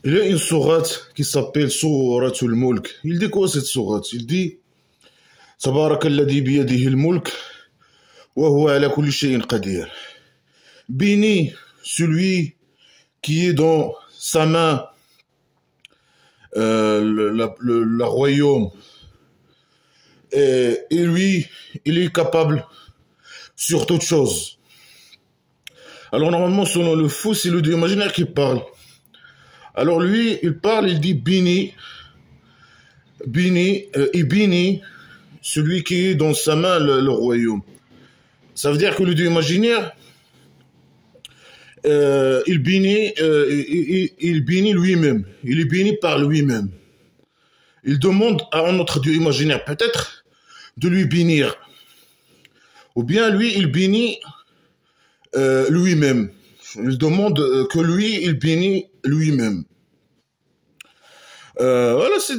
Il y a une sourate qui s'appelle Souratul Mulk. Il dit quoi cette sourate? Il dit Tabarak alladhi biyadihi al-mulk wa huwa ala kulli shay'in qadir. Béni celui qui est dans sa main le royaume et lui, il est capable sur toute chose. Alors normalement, selon le fou, c'est le dieu imaginaire qui parle. Alors lui, il parle, il dit Bini, et Bini, celui qui est dans sa main le royaume. Ça veut dire que le dieu imaginaire, il bénit lui-même. Il est béni par lui-même. Il demande à un autre dieu imaginaire peut-être de lui bénir. Ou bien lui, il bénit lui-même. Il demande que lui, il bénit lui-même. Voilà, c'est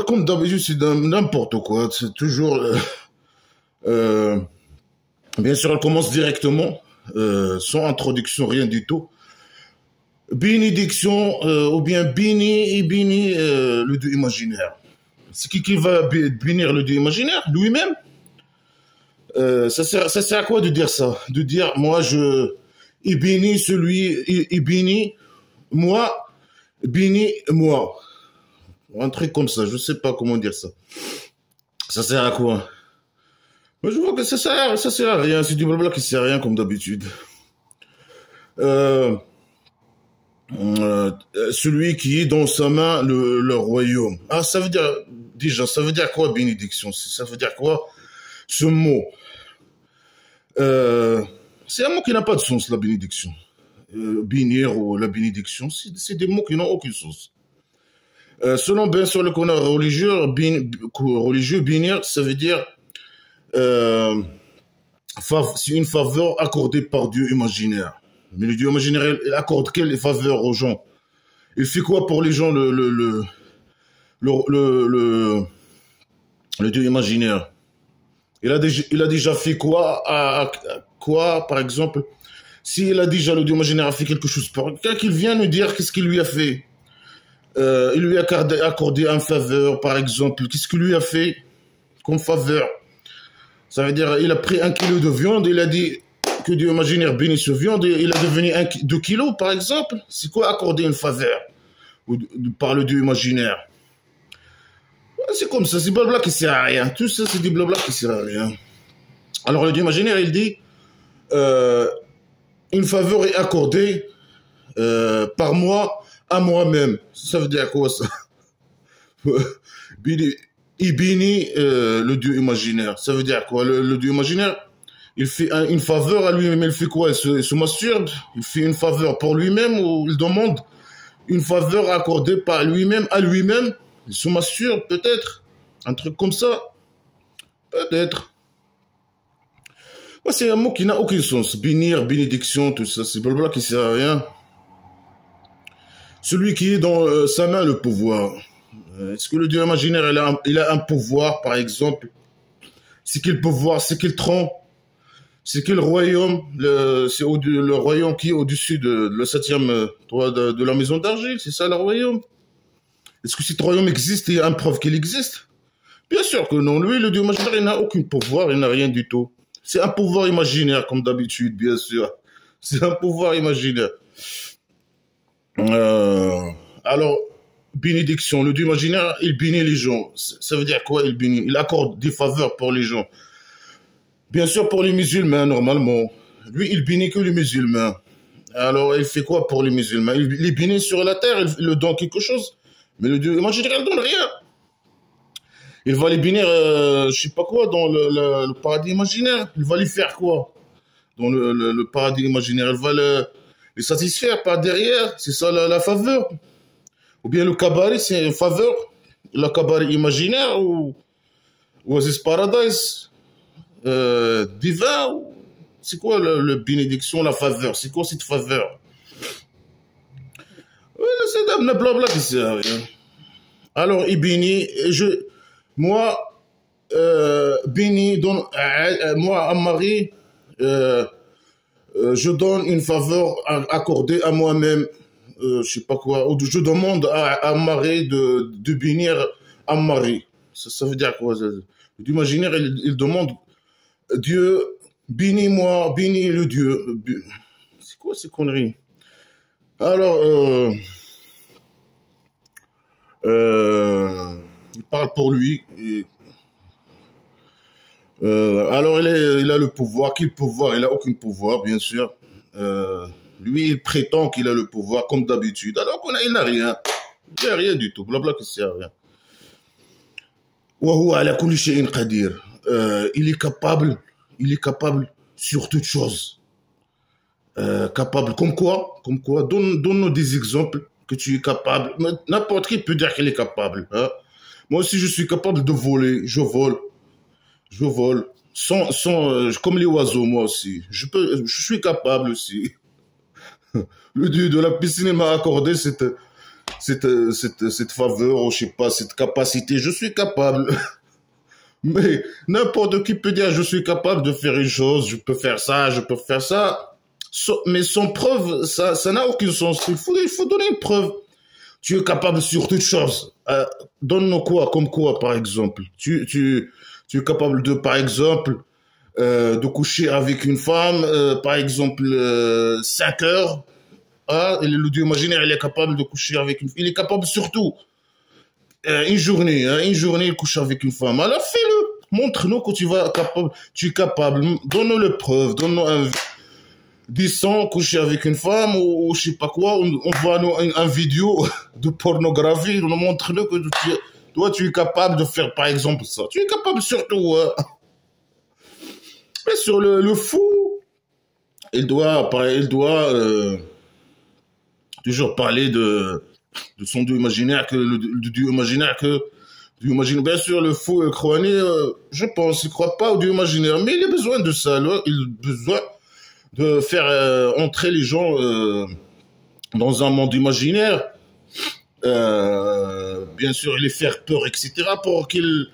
comme d'habitude, c'est n'importe quoi. C'est toujours... bien sûr, elle commence directement, sans introduction, rien du tout. Bénédiction, ou bien béni et béni le dieu imaginaire. C'est qui va bénir le dieu imaginaire? Lui-même. Ça sert à quoi de dire ça? De dire, moi, il bénit celui, il bénit moi, bénit moi. Un truc comme ça, je sais pas comment dire ça. Ça sert à quoi? Moi, je vois que ça sert à rien. C'est du blabla qui sert à rien comme d'habitude. Celui qui est dans sa main le royaume. Ah, ça veut dire, déjà, ça veut dire quoi bénédiction? Ça veut dire quoi ce mot? C'est un mot qui n'a pas de sens, la bénédiction. Bénir ou la bénédiction, c'est des mots qui n'ont aucun sens. Selon bien sûr le canard religieux, bénir, ça veut dire c'est une faveur accordée par Dieu imaginaire. Mais le Dieu imaginaire, il accorde quelle faveur aux gens? Il fait quoi pour les gens, le Dieu imaginaire? Il a déjà fait quoi quoi, par exemple? S'il a déjà, le Dieu imaginaire a fait quelque chose pour quelqu'un, qu'il vient nous dire qu'est-ce qu'il lui a fait. Il lui a accordé une faveur, par exemple. Qu'est-ce qu'il lui a fait comme faveur? Ça veut dire, il a pris 1 kilo de viande, il a dit que Dieu imaginaire bénisse ce viande, et il a devenu 2 kilos, par exemple. C'est quoi accorder une faveur par le Dieu imaginaire? C'est comme ça, c'est blabla qui sert à rien. Tout ça, c'est du blabla qui sert à rien. Alors le Dieu imaginaire, il dit, une faveur est accordée par moi à moi-même. Ça veut dire quoi ça? Il bénit le Dieu imaginaire. Ça veut dire quoi? Le Dieu imaginaire, il fait une faveur à lui-même. Il fait quoi? Il se masturbe? Il fait une faveur pour lui-même, ou il demande une faveur accordée par lui-même à lui-même? Il se masturbe peut-être? Un truc comme ça? Peut-être. Ouais, c'est un mot qui n'a aucun sens. Bénir, bénédiction, tout ça, c'est blabla qui sert à rien. Celui qui est dans sa main le pouvoir. Est-ce que le Dieu imaginaire, il a un pouvoir, par exemple? C'est quel pouvoir? C'est quel trône? C'est quel royaume? C'est le royaume qui est au-dessus de le 7e toit de la maison d'argile. C'est ça le royaume? Est-ce que cet royaume existe et il y a une preuve qu'il existe? Bien sûr que non. Lui, le Dieu imaginaire, il n'a aucun pouvoir, il n'a rien du tout. C'est un pouvoir imaginaire, comme d'habitude, bien sûr. C'est un pouvoir imaginaire. Alors, bénédiction, le Dieu imaginaire, il bénit les gens. Ça veut dire quoi, il bénit? Il accorde des faveurs pour les gens. Bien sûr, pour les musulmans, normalement. Lui, il bénit que les musulmans. Alors, il fait quoi pour les musulmans? Il les bénit sur la terre, il leur donne quelque chose. Mais le Dieu imaginaire, il ne donne rien. Il va les bénir, je sais pas quoi, dans le paradis imaginaire. Il va les faire quoi? Dans le paradis imaginaire, il va les satisfaire par derrière. C'est ça la faveur. Ou bien le cabaret, c'est une faveur. Le cabaret imaginaire ou Oasis Paradise divin. C'est quoi le bénédiction, la faveur? C'est quoi cette faveur? C'est un blabla qui sert à rien. Alors, il bénit, moi, béni, moi, à Marie, je donne une faveur accordée à moi-même. je sais pas quoi, ou je demande à Marie de bénir Marie. Ça veut dire quoi? L'imaginaire, il demande, Dieu, bénis-moi, bénis le Dieu. C'est quoi ces conneries? Alors, il parle pour lui. Alors, il a le pouvoir. Quel pouvoir? Il a aucun pouvoir, bien sûr. Lui, il prétend qu'il a le pouvoir, comme d'habitude. Alors il n'a rien. Il n'a rien du tout. Blabla qui sert à rien. وهو على كل شيء قدير. Il est capable sur toute chose. Capable, comme quoi, donne-nous des exemples que tu es capable. N'importe qui peut dire qu'il est capable. Hein? Moi aussi, je suis capable de voler. Je vole. Comme les oiseaux, moi aussi. Je suis capable aussi. Le dieu de la piscine m'a accordé cette faveur, ou je sais pas, cette capacité. Je suis capable. Mais n'importe qui peut dire je suis capable de faire une chose, je peux faire ça. Mais sans preuve, ça n'a aucun sens. Il faut donner une preuve. Tu es capable sur toute chose. Donne-nous quoi, comme quoi, par exemple. Tu es capable de, par exemple, de coucher avec une femme, par exemple, 5 heures. Et le dieu imaginaire, il est capable de coucher avec une femme. Il est capable surtout, une journée, il couche avec une femme. Alors fais-le. Montre-nous que tu es capable. Donne-nous les preuves. Donne-nous 10 ans coucher avec une femme ou je sais pas quoi. On voit un vidéo de pornographie. Montre-nous que toi, tu es capable de faire, par exemple, ça. Tu es capable surtout. Mais sur le fou, il doit toujours parler de son dieu imaginaire, bien sûr, le fou et le je pense, il croit pas au dieu imaginaire, mais il a besoin de ça, là. Il a besoin de faire entrer les gens dans un monde imaginaire, bien sûr, les faire peur, etc., pour qu'ils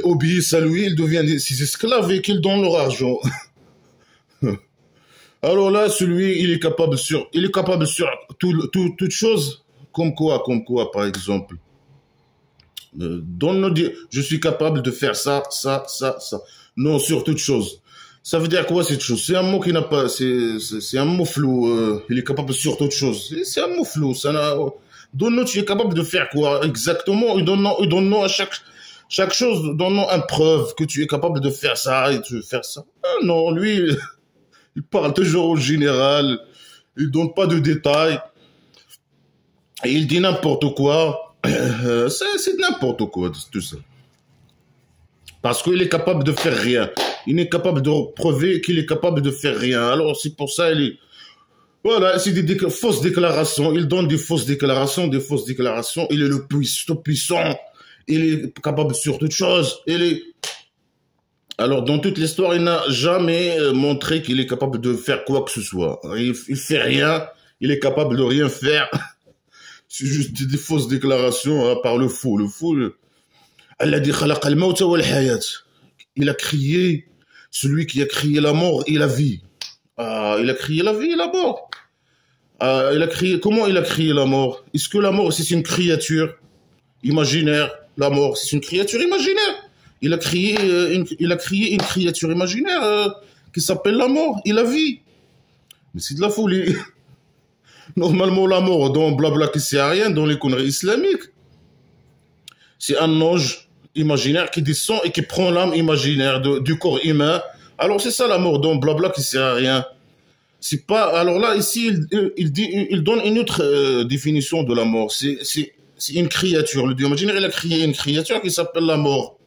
obéissent à lui, ils deviennent ses esclaves et qu'ils donnent leur argent. Alors là, celui, il est capable sur toute chose, comme quoi, par exemple. Je suis capable de faire ça. Non, sur toute chose. Ça veut dire quoi, cette chose? C'est un mot qui n'a pas, c'est un mot flou. Il est capable sur toute chose. C'est un mot flou. Donne-nous, tu es capable de faire quoi exactement? Donne-nous à chaque chose, donne-nous une preuve que tu es capable de faire ça et tu veux faire ça. Ah non, lui, il parle toujours au général. Il donne pas de détails. Et il dit n'importe quoi. C'est n'importe quoi, tout ça. Parce qu'il est capable de faire rien. Il est capable de prouver qu'il est capable de faire rien. Alors, c'est pour ça, voilà, c'est des fausses déclarations. Il donne des fausses déclarations. Il est le puissant. Il est capable sur toute chose. Alors, dans toute l'histoire, il n'a jamais montré qu'il est capable de faire quoi que ce soit. Il fait rien. Il est capable de rien faire. C'est juste des fausses déclarations, hein, par le fou. Il a crié, celui qui a créé la mort et la vie. Il a créé la vie et la mort. Comment il a créé la mort? Est-ce que la mort, c'est une créature imaginaire? La mort, c'est une créature imaginaire. Il a créé une créature imaginaire qui s'appelle la mort et la vie. Mais c'est de la folie. Normalement, la mort, dans blabla qui sert à rien, dans les conneries islamiques, c'est un ange imaginaire qui descend et qui prend l'âme imaginaire du corps humain. Alors c'est ça la mort, dans blabla qui sert à rien. C'est pas. Alors là, ici, il donne une autre définition de la mort. C'est une créature. Le dieu imaginaire, il a créé une créature qui s'appelle la mort.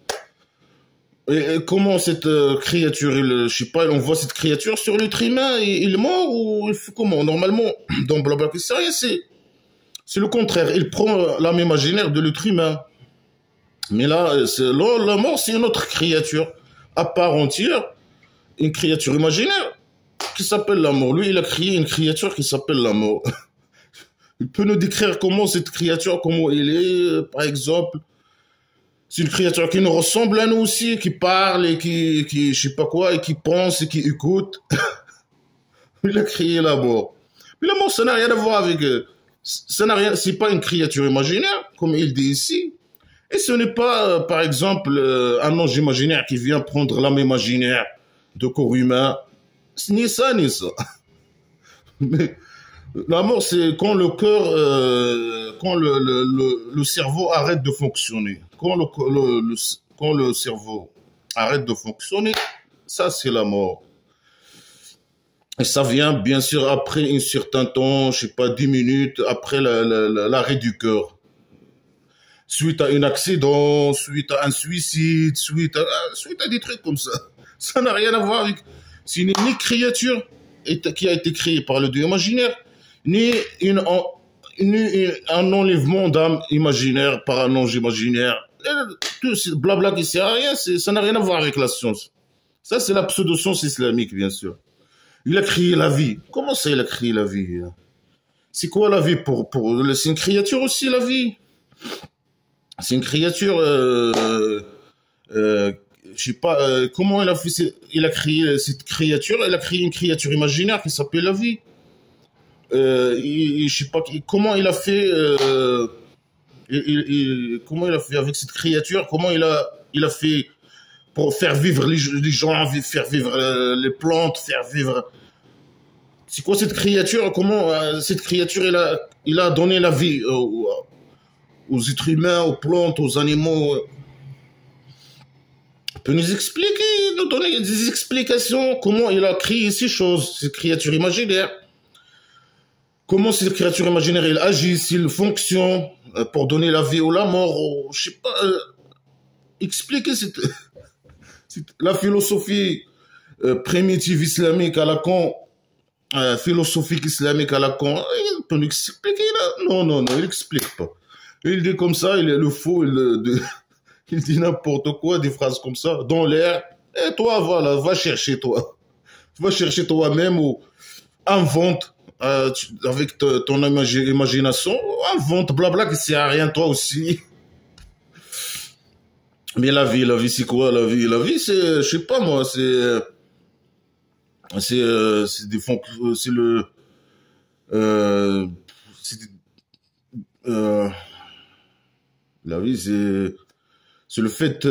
Et comment cette créature, je sais pas, on voit cette créature sur l'être humain, il est mort ou il fait comment? Normalement, dans blabla qui sert à rien, c'est le contraire. Il prend l'âme imaginaire de l'être humain. Mais là, la mort, c'est une autre créature à part entière, une créature imaginaire qui s'appelle la mort. Lui, il a créé une créature qui s'appelle la mort. Il peut nous décrire comment cette créature, comment il est, par exemple. C'est une créature qui nous ressemble à nous aussi, qui parle et qui je sais pas quoi, et qui pense et qui écoute. Il a créé la mort. Puis la mort, ça n'a rien à voir avec... ça n'a rien... C'est pas une créature imaginaire, comme il dit ici. Et ce n'est pas, par exemple, un ange imaginaire qui vient prendre l'âme imaginaire de corps humain. Ni ça, ni ça. Mais la mort, c'est quand le cœur, quand le cerveau arrête de fonctionner. Quand le cerveau arrête de fonctionner, ça, c'est la mort. Et ça vient, bien sûr, après un certain temps, je sais pas, 10 minutes, après l'arrêt du cœur. Suite à un accident, suite à un suicide, suite à des trucs comme ça. Ça n'a rien à voir avec... C'est ni créature qui a été créée par le Dieu imaginaire, ni un enlèvement d'âme imaginaire par un ange imaginaire. Tout ce blabla qui sert à rien, ça n'a rien à voir avec la science. Ça, c'est la pseudo-science islamique, bien sûr. Il a créé la vie. Comment ça, il a créé la vie? C'est quoi la vie c'est une créature aussi, la vie. C'est une créature... je sais pas comment il a fait. Il a créé cette créature. Il a créé une créature imaginaire qui s'appelle la vie. Je sais pas comment il a fait. Comment il a fait avec cette créature? Comment il a fait pour faire vivre les gens, faire vivre les plantes, faire vivre. C'est quoi cette créature? Comment cette créature il a donné la vie aux êtres humains, aux plantes, aux animaux? Peut nous expliquer, nous donner des explications, comment il a créé ces choses, ces créatures imaginaires. Comment ces créatures imaginaires, elles agissent, elles fonctionnent pour donner la vie ou la mort, ou, je sais pas, expliquer la philosophie primitive islamique à Lacan, philosophique islamique à Lacan. Il peut nous expliquer là? Non, il explique pas. Il dit comme ça, il est le faux, il dit n'importe quoi, des phrases comme ça, dans l'air. Et toi, voilà, va chercher toi. Va chercher toi-même ou invente avec ton imagination, invente blabla qui sert à rien toi aussi. Mais la vie, c'est quoi la vie? La vie, c'est, je sais pas moi, c'est des c'est le, la vie, c'est le fait,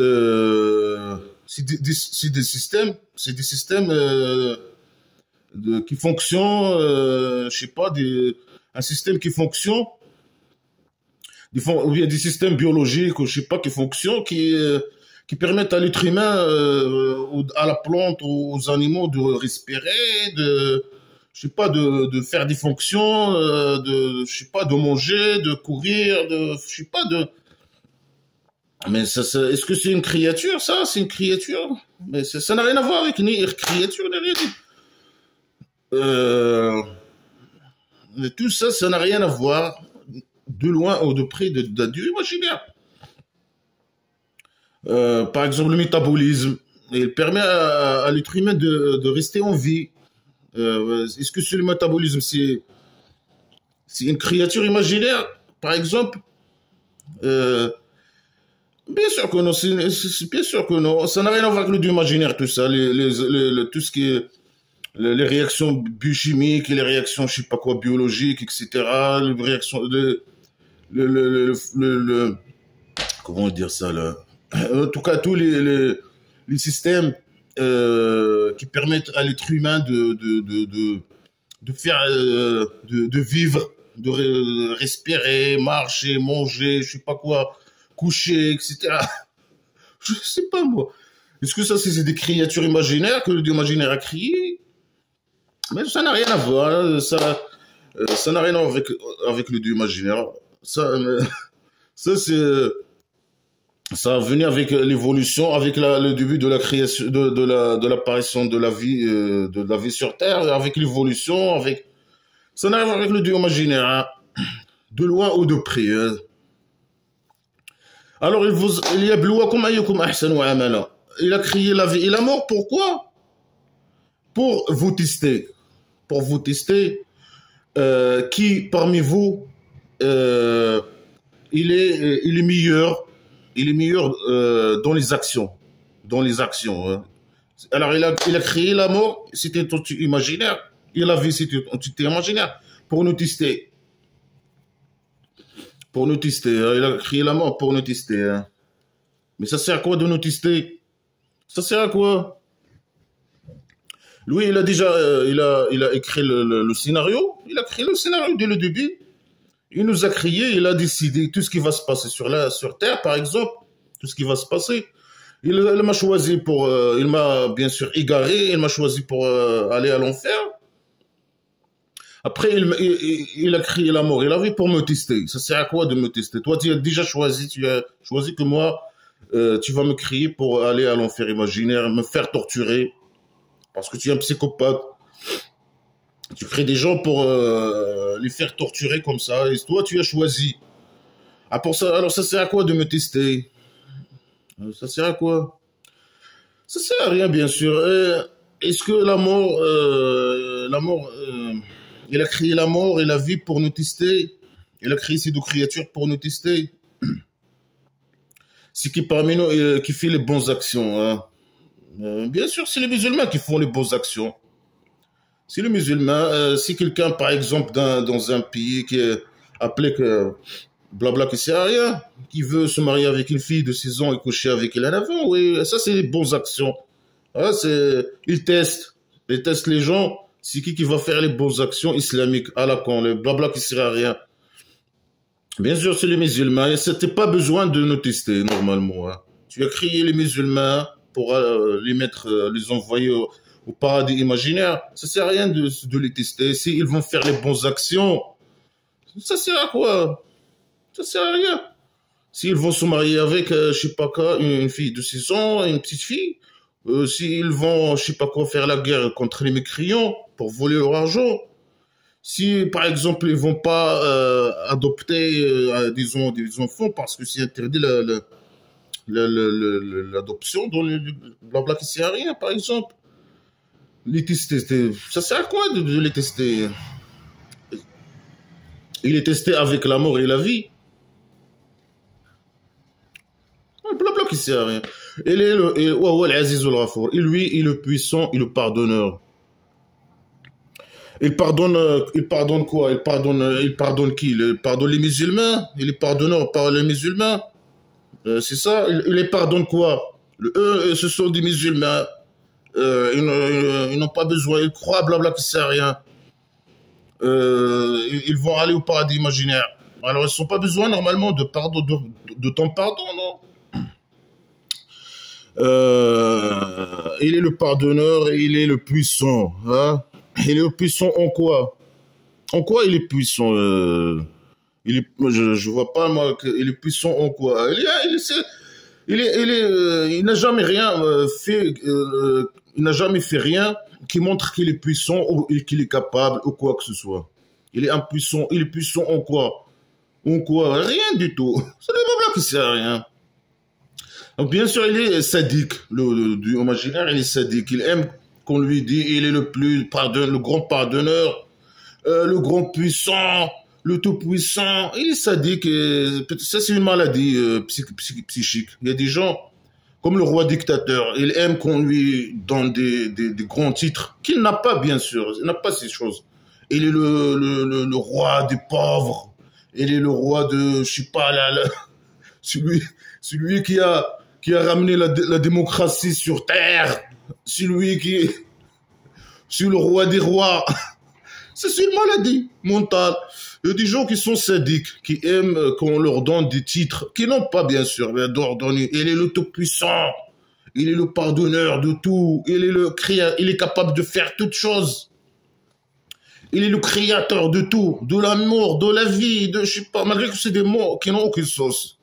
c'est des systèmes qui fonctionnent, je sais pas, un système qui fonctionne, ou bien des systèmes biologiques, ou je sais pas, qui fonctionnent, qui permettent à l'être humain, à la plante, aux animaux de respirer, je sais pas, de faire des fonctions, je sais pas, de manger, de courir, je sais pas, mais ça, est-ce que c'est une créature, ça? C'est une créature? Mais ça n'a rien à voir avec ni créature, ni rien. Mais tout ça, ça n'a rien à voir de loin ou de près de Dieu imaginaire. Par exemple, le métabolisme, il permet à l'être humain de rester en vie. Est-ce que c'est le métabolisme, c'est une créature imaginaire, par exemple? Bien sûr que non, bien sûr que non. Ça n'a rien à voir avec le Dieu imaginaire, tout ça, tout ce qui est les réactions biochimiques, les réactions, je sais pas quoi, biologiques, etc. Les réactions comment dire ça là. En tout cas, tous les systèmes qui permettent à l'être humain de faire, de vivre, de respirer, marcher, manger, je sais pas quoi, coucher, etc. Je sais pas moi. Est-ce que ça c'est des créatures imaginaires que le Dieu imaginaire a créées? Mais ça n'a rien à voir. Ça n'a rien à voir avec le Dieu imaginaire. Ça c'est ça a venu avec l'évolution, avec le début de la création, de l'apparition de la vie sur Terre, avec l'évolution, avec ça n'a rien à voir avec le Dieu imaginaire, hein. De loin ou de près. Hein. Alors il y a Blouakum ayyukum ahsanu amala. Il a créé la vie et la mort. Pourquoi? Pour vous tester. Pour vous tester qui parmi vous il est meilleur. Il est meilleur dans les actions. Dans les actions. Hein. Alors, il a créé la mort, c'était une entité imaginaire. Et la vie, c'était une entité imaginaire. pour nous tester. Pour nous tester. Hein. Il a crié la mort pour nous tester. Hein. Mais ça sert à quoi de nous tester? Ça sert à quoi? Lui, il a déjà, il a écrit le scénario. Il a écrit le scénario dès le début. Il nous a crié, il a décidé tout ce qui va se passer sur Terre, par exemple, tout ce qui va se passer. Il m'a choisi pour, il m'a bien sûr égaré, il m'a choisi pour aller à l'enfer. Après, il a crié la mort et la vie pour me tester. Ça sert à quoi de me tester? Toi, tu as déjà choisi, tu as choisi que moi, tu vas me crier pour aller à l'enfer imaginaire, me faire torturer, parce que tu es un psychopathe. Tu crées des gens pour les faire torturer comme ça, et toi, tu as choisi. Ah, pour ça, alors ça sert à quoi de me tester? Ça sert à quoi? Ça sert à rien, bien sûr. Est-ce que la mort, il a créé la mort et la vie pour nous tester? Il a créé ces deux créatures pour nous tester? C'est qui parmi nous qui fait les bonnes actions, hein? Bien sûr, c'est les musulmans qui font les bonnes actions. C'est les musulmans. Si quelqu'un, par exemple, dans un pays qui est appelé que blabla qui sert à rien, qui veut se marier avec une fille de 6 ans et coucher avec elle à 9 ans, oui, ça c'est les bonnes actions. Ah, ils testent. Ils testent les gens. C'est qui va faire les bonnes actions islamiques à la con, le blabla qui sert à rien. Bien sûr, c'est les musulmans. Et c'était pas besoin de nous tester, normalement. Hein. Tu as crié les musulmans pour les mettre, les envoyer au paradis imaginaire. Ça sert à rien de les tester. Si ils vont faire les bonnes actions, ça sert à quoi? Ça sert à rien. S'ils vont se marier avec, je sais pas quoi, une fille de 6 ans, une petite fille, s'ils vont, je sais pas quoi, faire la guerre contre les mécréants pour voler leur argent, si, par exemple, ils vont pas adopter, disons, des enfants parce que c'est interdit l'adoption dans le blabla qui sert à rien, par exemple. Les tester, ça sert à quoi de les tester? Il est testé avec la mort et la vie. Le blabla qui sert à rien. Il est et lui, il est le puissant, il est le pardonneur. Il pardonne quoi? Il pardonne qui? Il pardonne les musulmans? Il est pardonneur par les musulmans? C'est ça? Il les pardonne quoi? Eux, ce sont des musulmans. Ils n'ont pas besoin, ils croient, blabla, que c'est rien. Ils vont aller au paradis imaginaire. Alors, ils n'ont pas besoin normalement de pardon, de ton pardon, non? Il est le pardonneur et il est le puissant. Hein? Il est le puissant en quoi? En quoi il est puissant je vois pas moi qu'il est puissant en quoi? Il n'a jamais rien fait. Il n'a jamais fait rien qui montre qu'il est puissant ou qu'il est capable ou quoi que ce soit. Il est impuissant. Il est puissant en quoi? En quoi? Rien du tout. C'est le blabla qui sert à rien. Donc, bien sûr, il est sadique. Du imaginaire, il est sadique. Il aime qu'on lui dise il est le grand pardonneur, le grand puissant, le tout puissant. Il est sadique. Ça, c'est une maladie psychique. Il y a des gens comme le roi dictateur. Il aime qu'on lui donne des grands titres qu'il n'a pas, bien sûr. Il n'a pas ces choses. Il est le roi des pauvres. Il est le roi de, je sais pas, celui qui a ramené la démocratie sur Terre. C'est le roi des rois. C'est une maladie mentale. Il y a des gens qui sont sadiques, qui aiment qu'on leur donne des titres, qui n'ont pas, bien sûr, d'ordonner. Il est le tout-puissant. Il est le pardonneur de tout. Il est capable de faire toutes choses. Il est le créateur de tout. De l'amour, de la vie, je sais pas, malgré que c'est des mots qui n'ont aucune sauce.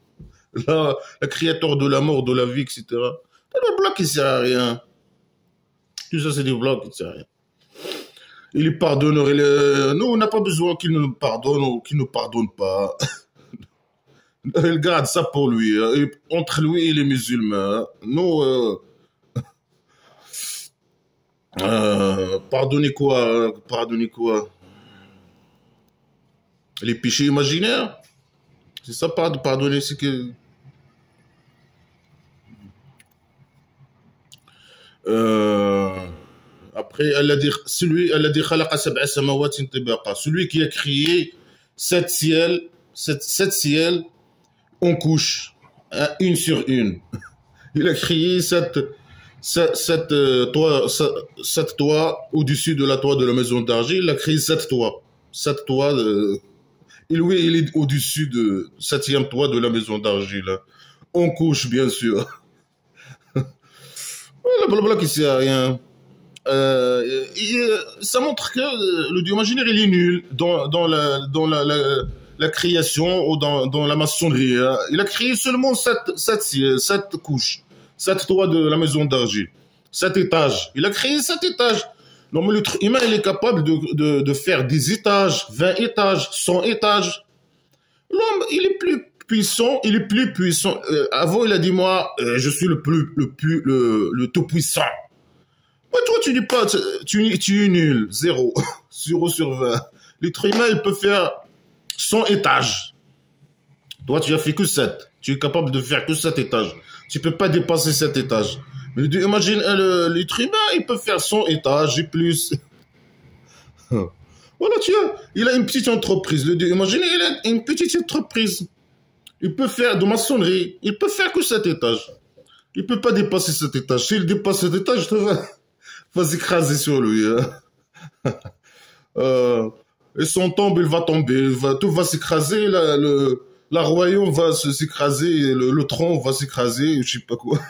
Le créateur de l'amour, de la vie, etc. C'est des blocs qui ne servent à rien. Tout ça, c'est des blocs qui ne servent à rien. Il est pardonneur. Nous, on n'a pas besoin qu'il nous pardonne ou qu'il ne nous pardonne pas. Il garde ça pour lui. Entre lui et les musulmans. Nous, pardonner quoi? Pardonner quoi? Les péchés imaginaires? C'est ça, pardonner, c'est que... Après, elle a dit khalaqa sab'a samawatin tibaqa. Celui qui a créé sept ciels, sept ciels en couche, hein, une sur une. Il a créé sept toits au-dessus de la toit de la maison d'argile. Il a créé sept toits. Sept toits. Et lui, il est au-dessus de septième toit de la maison d'argile. Hein. En couche, bien sûr. Voilà, blabla qui sert à rien. Ça montre que le dieu imaginaire il est nul dans la création ou dans la maçonnerie. Hein. Il a créé seulement sept couches, sept toits de la maison d'argile, sept étages. Il a créé sept étages. Non, mais l'être humain il est capable de faire des étages, 20 étages, 100 étages. L'homme il est plus puissant, il est plus puissant. Avant il a dit moi je suis le tout puissant. Ouais, toi, tu dis pas, tu es nul, zéro, 0 sur 20. L'être humain, il peut faire 100 étages. Toi, tu as fait que 7. Tu es capable de faire que 7 étages. Tu peux pas dépasser 7 étages. Mais imagine, l'être humain, il peut faire 100 étages et plus. Voilà, il a une petite entreprise. Imagine, il a une petite entreprise. Il peut faire de maçonnerie. Il peut faire que 7 étages. Il peut pas dépasser 7 étages. S'il dépasse 7 étages, je te va s'écraser sur lui. Hein. Et son tombe, il va tomber. Tout va s'écraser. La royaume va s'écraser. Le tronc va s'écraser. Je sais pas quoi.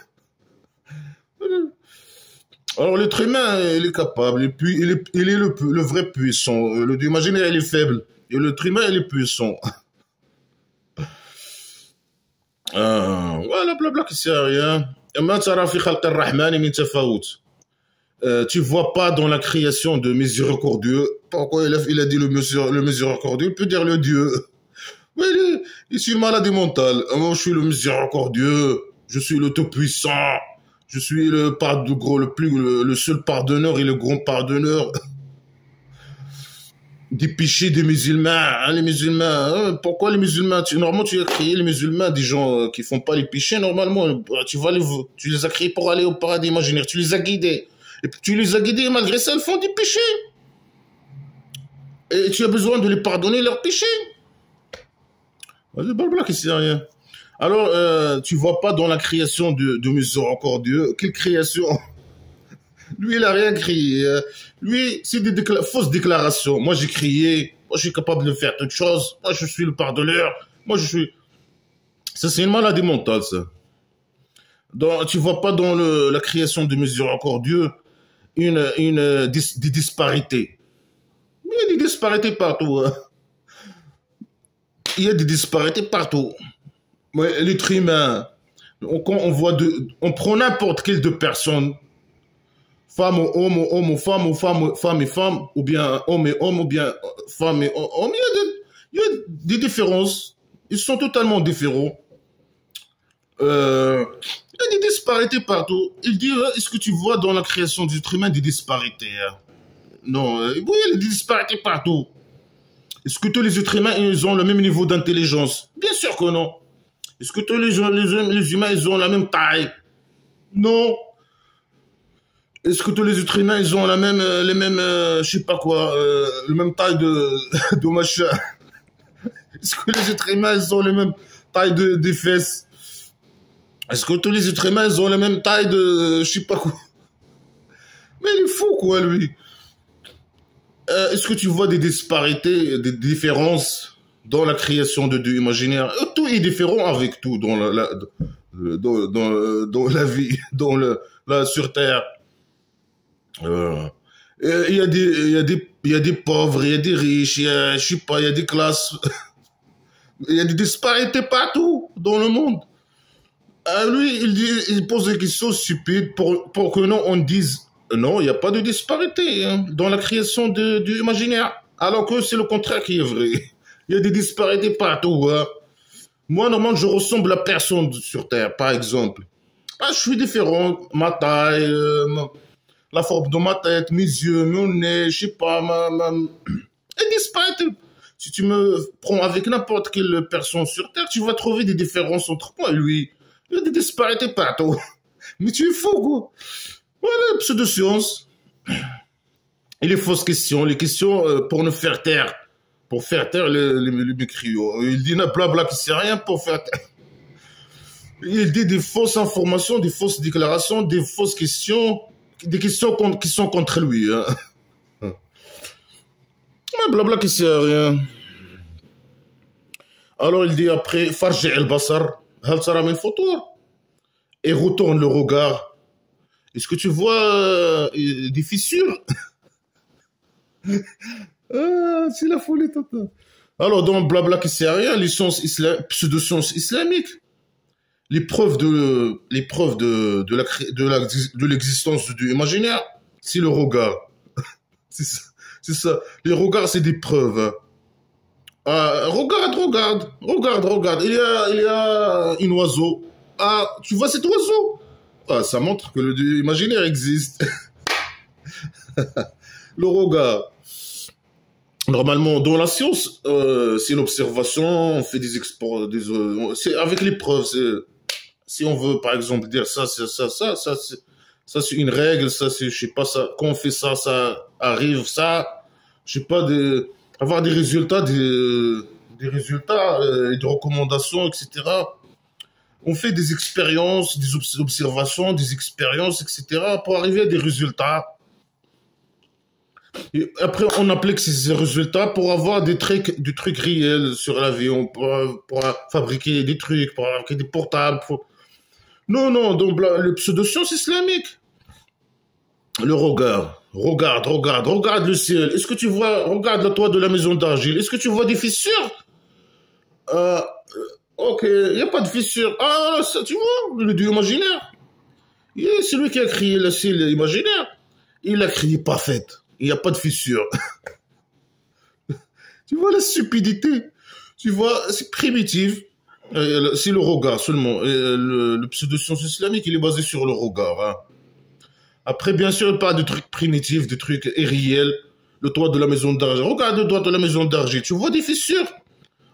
Alors l'être humain, il est capable. Et puis, il est le vrai puissant. Le dieu imaginaire, il est faible. Et l'être humain, il est puissant. Voilà, blabla qui sert à rien. Tu vois pas dans la création de miséricordieux. Pourquoi il a dit le miséricordieux? Il peut dire le Dieu. Mais il est une maladie mentale. Moi, je suis le miséricordieux. Je suis le tout-puissant. Je suis le seul pardonneur et le grand pardonneur des péchés des musulmans. Hein, les musulmans, hein, pourquoi les musulmans? Normalement, tu as créé les musulmans, des gens qui font pas les péchés. Normalement, tu les as créés pour aller au paradis imaginaire. Tu les as guidés. Et puis tu les as guidés, et malgré ça, ils font des péchés. Et tu as besoin de les pardonner leurs péchés. C'est blabla qui sert à rien. Alors, tu vois pas dans la création de miséricordieux, quelle création? Lui, il a rien créé. Lui, c'est des fausses déclarations. Moi, j'ai crié. Moi, je suis capable de faire toute chose. Moi, je suis le pardonneur. Moi, je suis... Ça, c'est une maladie mentale, ça. Tu vois pas dans la création de miséricordieux des disparités. Il y a des disparités partout. Hein. Il y a des disparités partout. Ouais, l'être humain, on prend n'importe quelle deux personnes, femme ou homme ou femme et femme, ou bien homme et homme, ou bien femme et homme. Il y a des différences. Ils sont totalement différents. Il y a des disparités partout. Il dit, est-ce que tu vois dans la création du être humain des disparités? Hein? Non, oui, il y a des disparités partout. Est-ce que tous les êtres humains ils ont le même niveau d'intelligence? Bien sûr que non. Est-ce que tous les humains ils ont la même taille? Non. Est-ce que tous les êtres humains ils ont les mêmes, je sais pas quoi, la même taille de machin? Est-ce que les êtres humains ils ont la même taille des fesses? Est-ce que tous les êtres humains ils ont la même taille de, je sais pas quoi? Mais il est fou quoi lui. Est-ce que tu vois des disparités, des différences dans la création de Dieu imaginaire? Tout est différent avec tout dans dans la vie, sur Terre. Il y a des pauvres, il y a des riches, je sais pas, il y a des classes. Il y a des disparités partout dans le monde. Lui, il pose des questions stupides pour que non, on dise non, il n'y a pas de disparité hein, dans la création du imaginaire. Alors que c'est le contraire qui est vrai. Il y a des disparités partout. Hein. Moi, normalement, je ressemble à personne sur Terre, par exemple. Je suis différent. Ma taille, la forme de ma tête, mes yeux, mon nez, je sais pas, et disparités. Si tu me prends avec n'importe quelle personne sur Terre, tu vas trouver des différences entre moi et lui. Il y a des disparités partout. Mais tu es fou, quoi. Voilà, pseudo-science. Et les fausses questions, les questions pour nous faire taire. Pour faire taire les mécriaux. Il dit blabla qui sait rien pour faire taire. Il dit des fausses informations, des fausses déclarations, des fausses questions, des questions qui sont contre lui. Hein. Blabla qui sait rien. Alors il dit après, Farji el-Basar, hal sara min futur. Et retourne le regard. Est-ce que tu vois des fissures? Ah, c'est la folie totale. Alors, dans blabla qui sert à rien, les pseudo-sciences islamiques, les preuves de l'existence du imaginaire, c'est le regard. C'est ça. Les regards, c'est des preuves. Regarde. Il y a un oiseau. Ah, tu vois cet oiseau? Ah, ça montre que l'imaginaire existe. Le regard. Normalement, dans la science, c'est une observation, on fait des exports, c'est avec les preuves. Si on veut, par exemple, dire ça, c'est une règle, ça, c'est, je sais pas, ça, quand on fait ça, ça arrive, ça, je sais pas, avoir des résultats, des résultats, des recommandations, etc. On fait des expériences, des observations, des expériences, etc. pour arriver à des résultats. Et après, on applique ces résultats pour avoir des trucs réels sur la vie. On pourra fabriquer des trucs, pour fabriquer des portables. Non, donc le pseudo-science islamique. Le regard. Regarde le ciel. Est-ce que tu vois, regarde le toit de la maison d'argile. Est-ce que tu vois des fissures? Ok, il n'y a pas de fissures. Ah, ça, tu vois, le dieu imaginaire. C'est lui qui a créé le ciel imaginaire. Il l'a créé parfaite. Il n'y a pas de fissure. Tu vois la stupidité. Tu vois, c'est primitif. C'est le regard seulement. Le pseudo-science islamique, il est basé sur le regard. Hein. Après, bien sûr, pas de trucs primitifs, de trucs irréels. Le toit de la maison d'argile. Regarde le toit de la maison d'argile. Tu vois des fissures.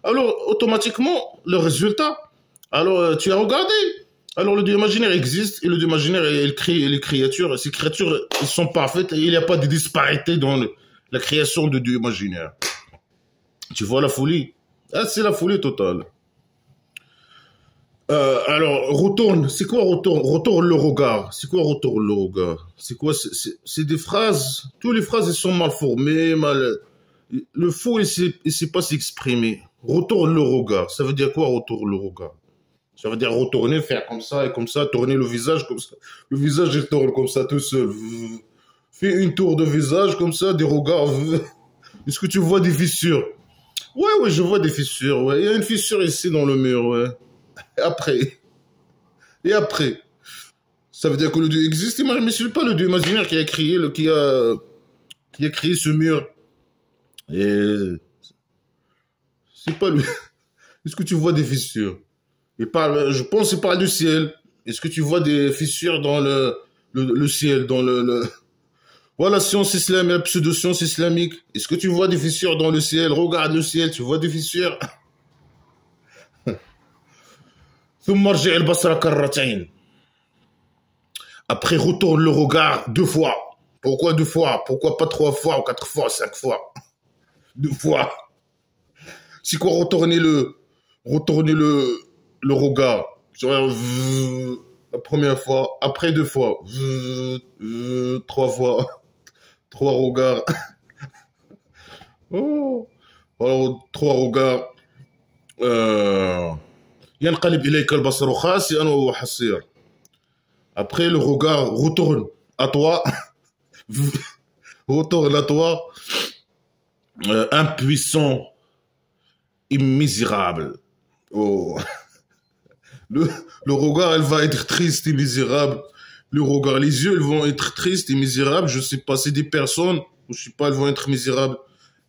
Alors, automatiquement, le résultat. Alors, tu as regardé. Alors, le dieu imaginaire existe, et le dieu imaginaire, il crée les créatures. Ces créatures, elles sont parfaites, et il n'y a pas de disparité dans la création de dieu imaginaire. Tu vois la folie? Ah, c'est la folie totale. Alors, retourne. C'est quoi retourne? Retourne le regard. C'est quoi retourne le regard? C'est quoi? C'est des phrases. Toutes les phrases, elles sont mal formées, mal. Le faux, il sait pas s'exprimer. Retourne le regard. Ça veut dire quoi, retourne le regard? Ça veut dire retourner, faire comme ça et comme ça, tourner le visage comme ça. Le visage, il tourne comme ça tout seul. Fais une tour de visage comme ça, des regards. Est-ce que tu vois des fissures? Ouais, je vois des fissures, ouais. Il y a une fissure ici dans le mur, ouais. Et après, ça veut dire que le Dieu existe, mais ce n'est pas le Dieu imaginaire qui a créé, qui a créé ce mur. Et c'est pas lui. Est-ce que tu vois des fissures? Je pense qu'il parle du ciel. Est-ce que tu vois des fissures dans le ciel, dans Voilà, science islamique, la pseudo-science islamique. Est-ce que tu vois des fissures dans le ciel? Regarde le ciel, tu vois des fissures? Après, retourne le regard 2 fois. Pourquoi 2 fois? Pourquoi pas 3 fois ou 4 fois, 5 fois? 2 fois. C'est quoi retourner le regard? La première fois, après 2 fois, 3 fois, 3 regards. Oh. Alors, 3 regards. ينقلب إليك البصر خاسئا وهو حسير. Après, le regard retourne à toi. Retourne à toi. Impuissant et misérable. Oh. Le regard, elle va être triste et misérable. Le regard, les yeux, ils vont être tristes et misérables. Je sais pas, c'est des personnes, je sais pas, elles vont être misérables.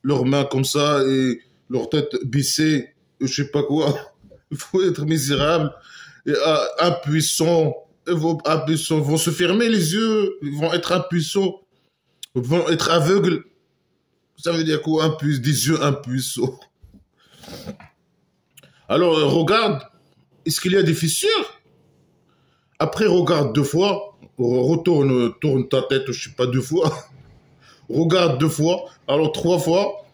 Leurs mains comme ça et leur tête baissée, je sais pas quoi. Il faut être misérable et impuissant. Ils vont se fermer les yeux, ils vont être impuissants, ils vont être aveugles. Ça veut dire quoi, des yeux impuissants? Alors, regarde, est-ce qu'il y a des fissures? Après, regarde 2 fois. tourne ta tête, je sais pas, 2 fois. Regarde 2 fois, alors 3 fois.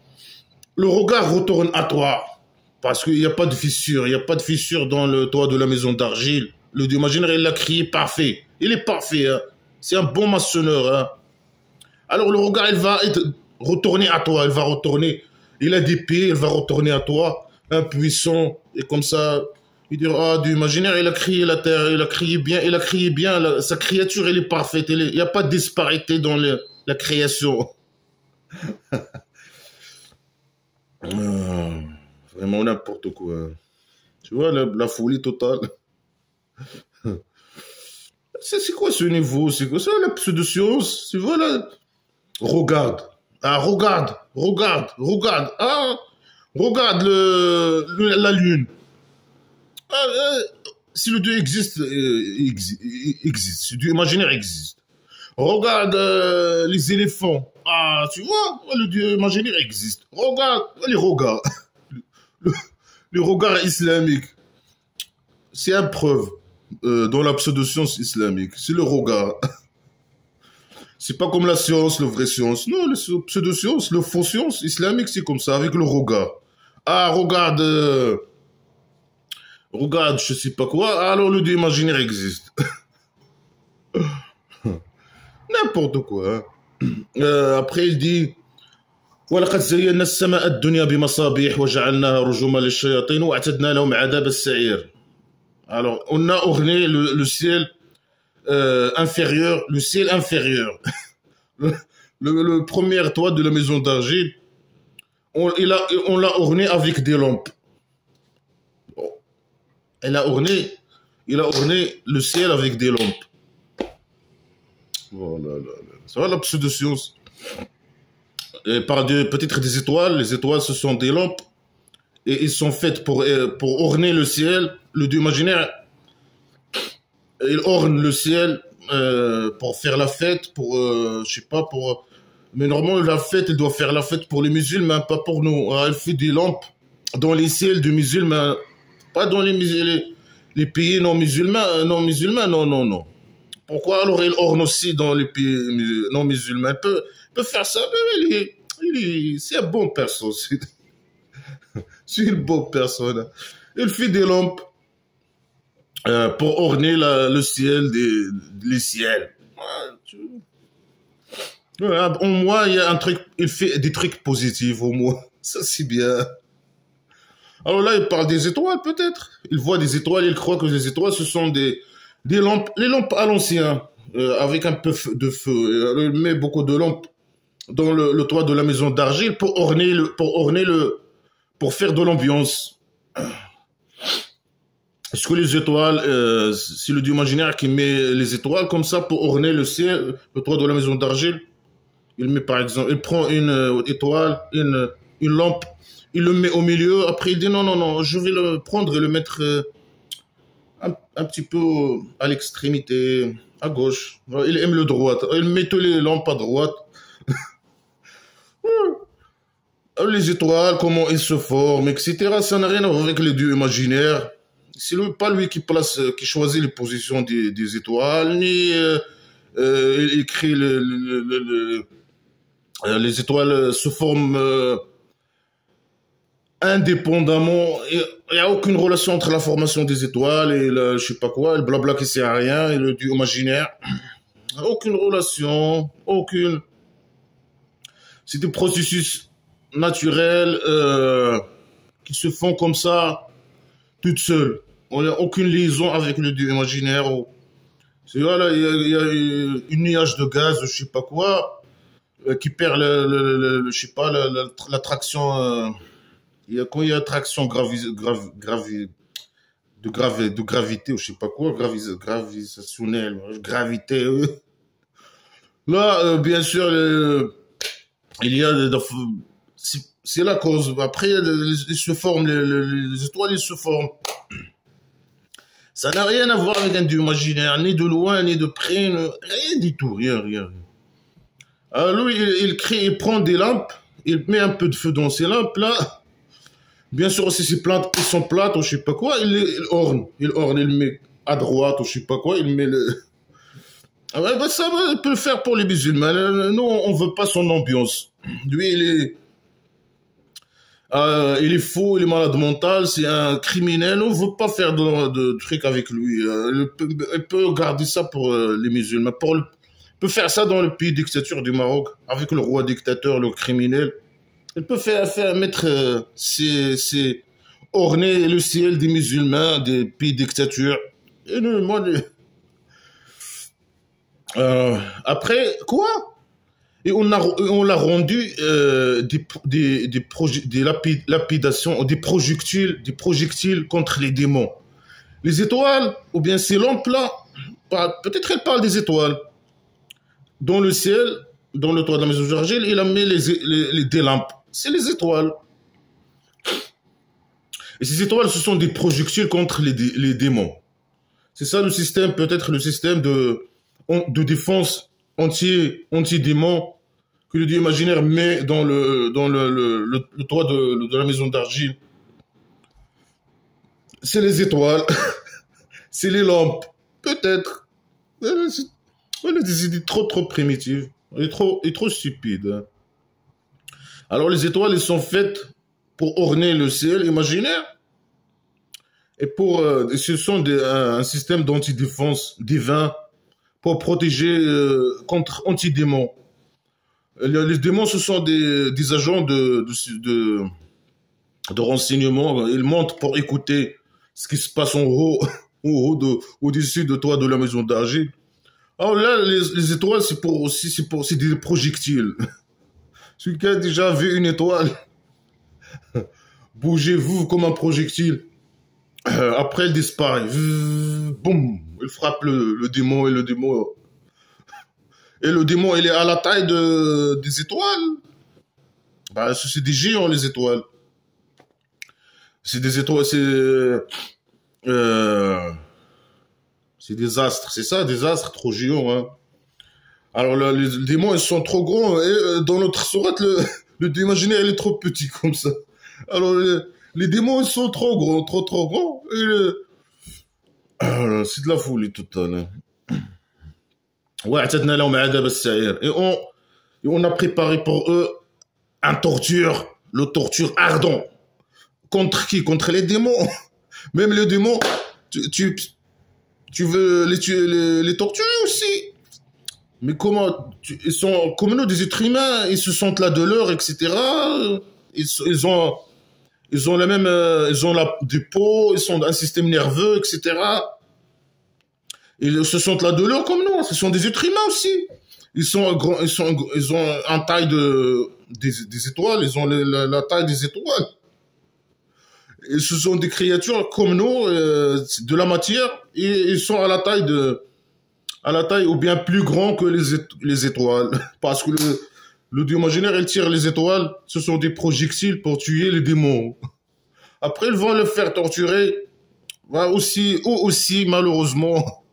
Le regard retourne à toi. Parce qu'il n'y a pas de fissure. Il n'y a pas de fissure dans le toit de la maison d'argile. Le Dieu imaginaire, il l'a crié parfait. Il est parfait. Hein. C'est un bon maçonneur. Hein. Alors le regard, il va retourner à toi. Il va retourner. Il a des pieds, il va retourner à toi. Impuissant. Et comme ça, il dira, ah, Dieu imaginaire, il a crié la terre. Il a crié bien. Il a crié bien. Sa créature, elle est parfaite. Il n'y a pas de disparité dans la création. Vraiment n'importe quoi. Tu vois, la folie totale. C'est quoi ce niveau? C'est quoi ça, la pseudo-science? Tu vois, là? Regarde. Ah, regarde. Ah, regarde la lune. Ah, si le Dieu existe, existe. Si le Dieu imaginaire existe. Regarde les éléphants. Ah, tu vois, le Dieu imaginaire existe. Regarde les regards. Le regard islamique. C'est une preuve dans la pseudo-science islamique. C'est le regard. C'est pas comme la science, la vraie science. Non, la pseudo-science, le faux science islamique, c'est comme ça, avec le regard. Ah, regarde, je sais pas quoi. Alors le Dieu imaginaire existe. N'importe quoi. Hein. Après, il dit ولقد زينا السماء الدنيا بمصابيح وجعلناها رجوما للشياطين واعتدنا لهم عذاب السعير. Alors, on a orné le ciel inférieur, le ciel inférieur. le premier toit de la maison d'argile, on l'a orné avec des lampes. Il a orné le ciel avec des lampes. Voilà, ça va la pseudo-science. Par peut-être des étoiles. Les étoiles, ce sont des lampes. Et ils sont faites pour orner le ciel. Le Dieu imaginaire, il orne le ciel pour faire la fête, je sais pas, mais normalement, la fête, il doit faire la fête pour les musulmans, pas pour nous. Alors, il fait des lampes dans les ciels de musulmans, pas dans les pays non musulmans, non. Pourquoi alors il orne aussi dans les pays non musulmans? Il peut faire ça, mais c'est un bon perso. C'est une bonne personne. Il fait des lampes pour orner le ciel, les ciels. Au moins, il y a un truc, il fait des trucs positifs, au moins. Ça, c'est bien. Alors là, il parle des étoiles, peut-être. Il voit des étoiles, il croit que les étoiles, ce sont des lampes, les lampes à l'ancien, avec un peu de feu. Il met beaucoup de lampes dans le toit de la maison d'argile pour faire de l'ambiance. Est-ce que les étoiles, c'est le Dieu imaginaire qui met les étoiles comme ça pour orner le ciel, le toit de la maison d'argile? Il met par exemple, il prend une étoile, une lampe, il le met au milieu, après il dit non, je vais le prendre et le mettre un petit peu à l'extrémité, à gauche. Il aime le droite, il met toutes les lampes à droite. Les étoiles, comment ils se forment, etc. Ça n'a rien à voir avec les dieux imaginaires. C'est pas lui qui choisit les positions des étoiles, ni il crée les étoiles se forment indépendamment. Il n'y a aucune relation entre la formation des étoiles et je sais pas quoi, le blabla qui sert à rien, et le dieu imaginaire. Aucune relation, aucune. C'est des processus naturels qui se font comme ça, toutes seules. On n'a aucune liaison avec le dieu imaginaire. Voilà, il y a une nuage de gaz, je sais pas quoi, qui perd je sais pas, l'attraction. Quand il y a attraction de gravité, ou je sais pas quoi, gravitationnelle, gravité. Là, bien sûr, il y a c'est la cause. Après, ils se forment, les étoiles, ils se forment. Ça n'a rien à voir avec un dieu imaginaire, ni de loin, ni de près, rien du tout, rien. Alors lui, il prend des lampes, il met un peu de feu dans ces lampes là. Bien sûr, si ces plantes qui sont plates ou je sais pas quoi, il orne, il met à droite ou je sais pas quoi, il met Ah ouais, bah ça il peut le faire pour les musulmans. Nous, on veut pas son ambiance. Lui, il est faux, il est malade mental, c'est un criminel. On veut pas faire de trucs avec lui. Il peut garder ça pour les musulmans. Il peut faire ça dans le pays dictature du Maroc, avec le roi dictateur, le criminel. Il peut mettre orner le ciel des musulmans, des pays dictature. Et nous, après, quoi? Et on l'a rendu des lapidations, des projectiles contre les démons. Les étoiles, ou bien ces lampes-là, peut-être elle parle des étoiles. Dans le ciel, dans le toit de la maison d'argile, il a mis des lampes. C'est les étoiles. Et ces étoiles, ce sont des projectiles contre les démons. C'est ça le système, peut-être le système de défense anti-démon que le dieu imaginaire met dans le toit de la maison d'argile. C'est les étoiles, c'est les lampes, peut-être. On a des idées trop primitives, et trop stupides. Alors les étoiles, elles sont faites pour orner le ciel imaginaire et ce sont un système d'antidéfense divin pour protéger contre anti-démons. Les démons, ce sont des agents de renseignement. Ils montent pour écouter ce qui se passe en haut, au-dessus de toi de la maison d'argile. Alors là, les étoiles, c'est des projectiles. Celui qui a déjà vu une étoile, bougez-vous comme un projectile. Après, elle disparaît. Boum, il frappe le démon et le démon. Et le démon, il est à la taille des étoiles. Bah, c'est des géants, les étoiles. C'est des étoiles, c'est des astres, c'est ça, des astres trop géants, hein. Alors là, les démons, ils sont trop grands. Et dans notre sourate, le démon imaginaire, il est trop petit comme ça. Alors, les démons, ils sont trop grands, trop grands. C'est de la folie totale. Et on a préparé pour eux le torture ardent. Contre qui? Contre les démons. Même les démons, tu veux les torturer aussi. Mais comment? Ils sont comme nous, des êtres humains, ils se sentent la douleur, etc. Ils ont la même, des peaux, ils ont un système nerveux, etc. Ils se sentent la douleur comme nous. Ce sont des êtres humains aussi. Ils ont un taille des étoiles, ils ont la taille des étoiles. Et ce sont des créatures comme nous, de la matière, et ils sont à la taille ou bien plus grand que les étoiles. Parce que le dieu imaginaire, il tire les étoiles, ce sont des projectiles pour tuer les démons. Après, ils vont le faire torturer. Aussi, malheureusement,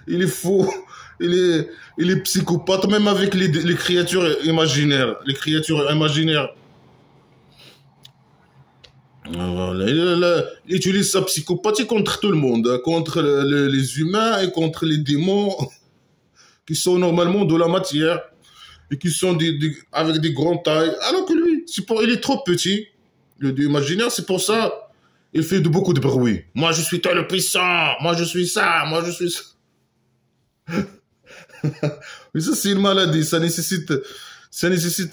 il est fou, il est psychopathe, même avec les créatures imaginaires. Les créatures imaginaires. Voilà. Il utilise sa psychopathie contre tout le monde, hein, contre les humains et contre les démons qui sont normalement de la matière et qui sont avec des grandes tailles. Alors que lui, il est trop petit, le dieu imaginaire, c'est pour ça il fait beaucoup de bruit. Moi je suis toi le puissant, moi je suis ça, moi je suis ça. Mais ça c'est une maladie, ça nécessite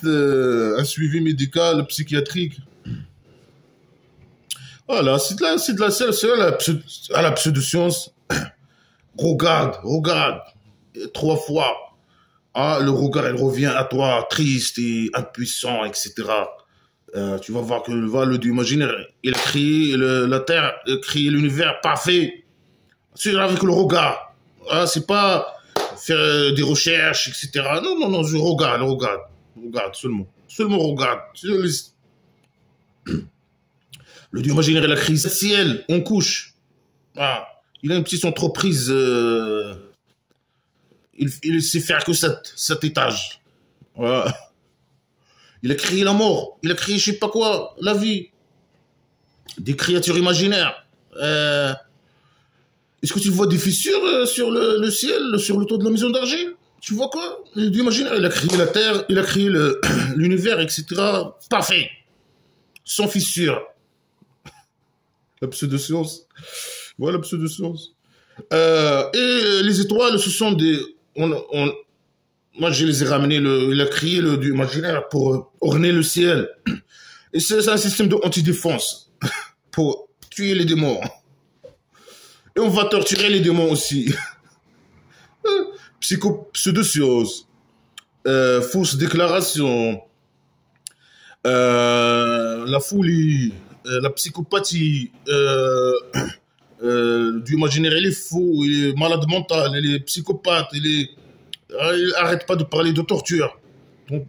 un suivi médical, psychiatrique. Voilà, c'est à la pseudo-science. Regarde, 3 fois. Ah, le regard, il revient à toi, triste et impuissant, etc. Tu vas voir que le dieu imaginaire, il a créé la Terre, il a créé l'univers parfait. C'est avec le regard. Ah, c'est pas faire des recherches, etc. Non, je regarde seulement. Seulement regarde. Le dieu imaginaire, il a créé le ciel en couche. Ah, il a une petite entreprise. Il sait faire que 7 étages. Voilà. Il a créé la mort. Il a créé je sais pas quoi, la vie. Des créatures imaginaires. Est-ce que tu vois des fissures sur le ciel, sur le toit de la maison d'argile? Tu vois quoi? Imagine, il a créé la Terre, il a créé l'univers, etc. Parfait. Sans fissures. La pseudo-science. Voilà la pseudo-science. Et les étoiles, ce sont des... moi, je les ai ramenés, il a créé du imaginaire pour orner le ciel. Et c'est un système d'antidéfense pour tuer les démons. Et on va torturer les démons aussi. Pseudo-science. Fausse déclaration. La folie. La psychopathie. Du imaginaire, il est fou, il est malade mental, il est psychopathe, il arrête pas de parler de torture. Donc,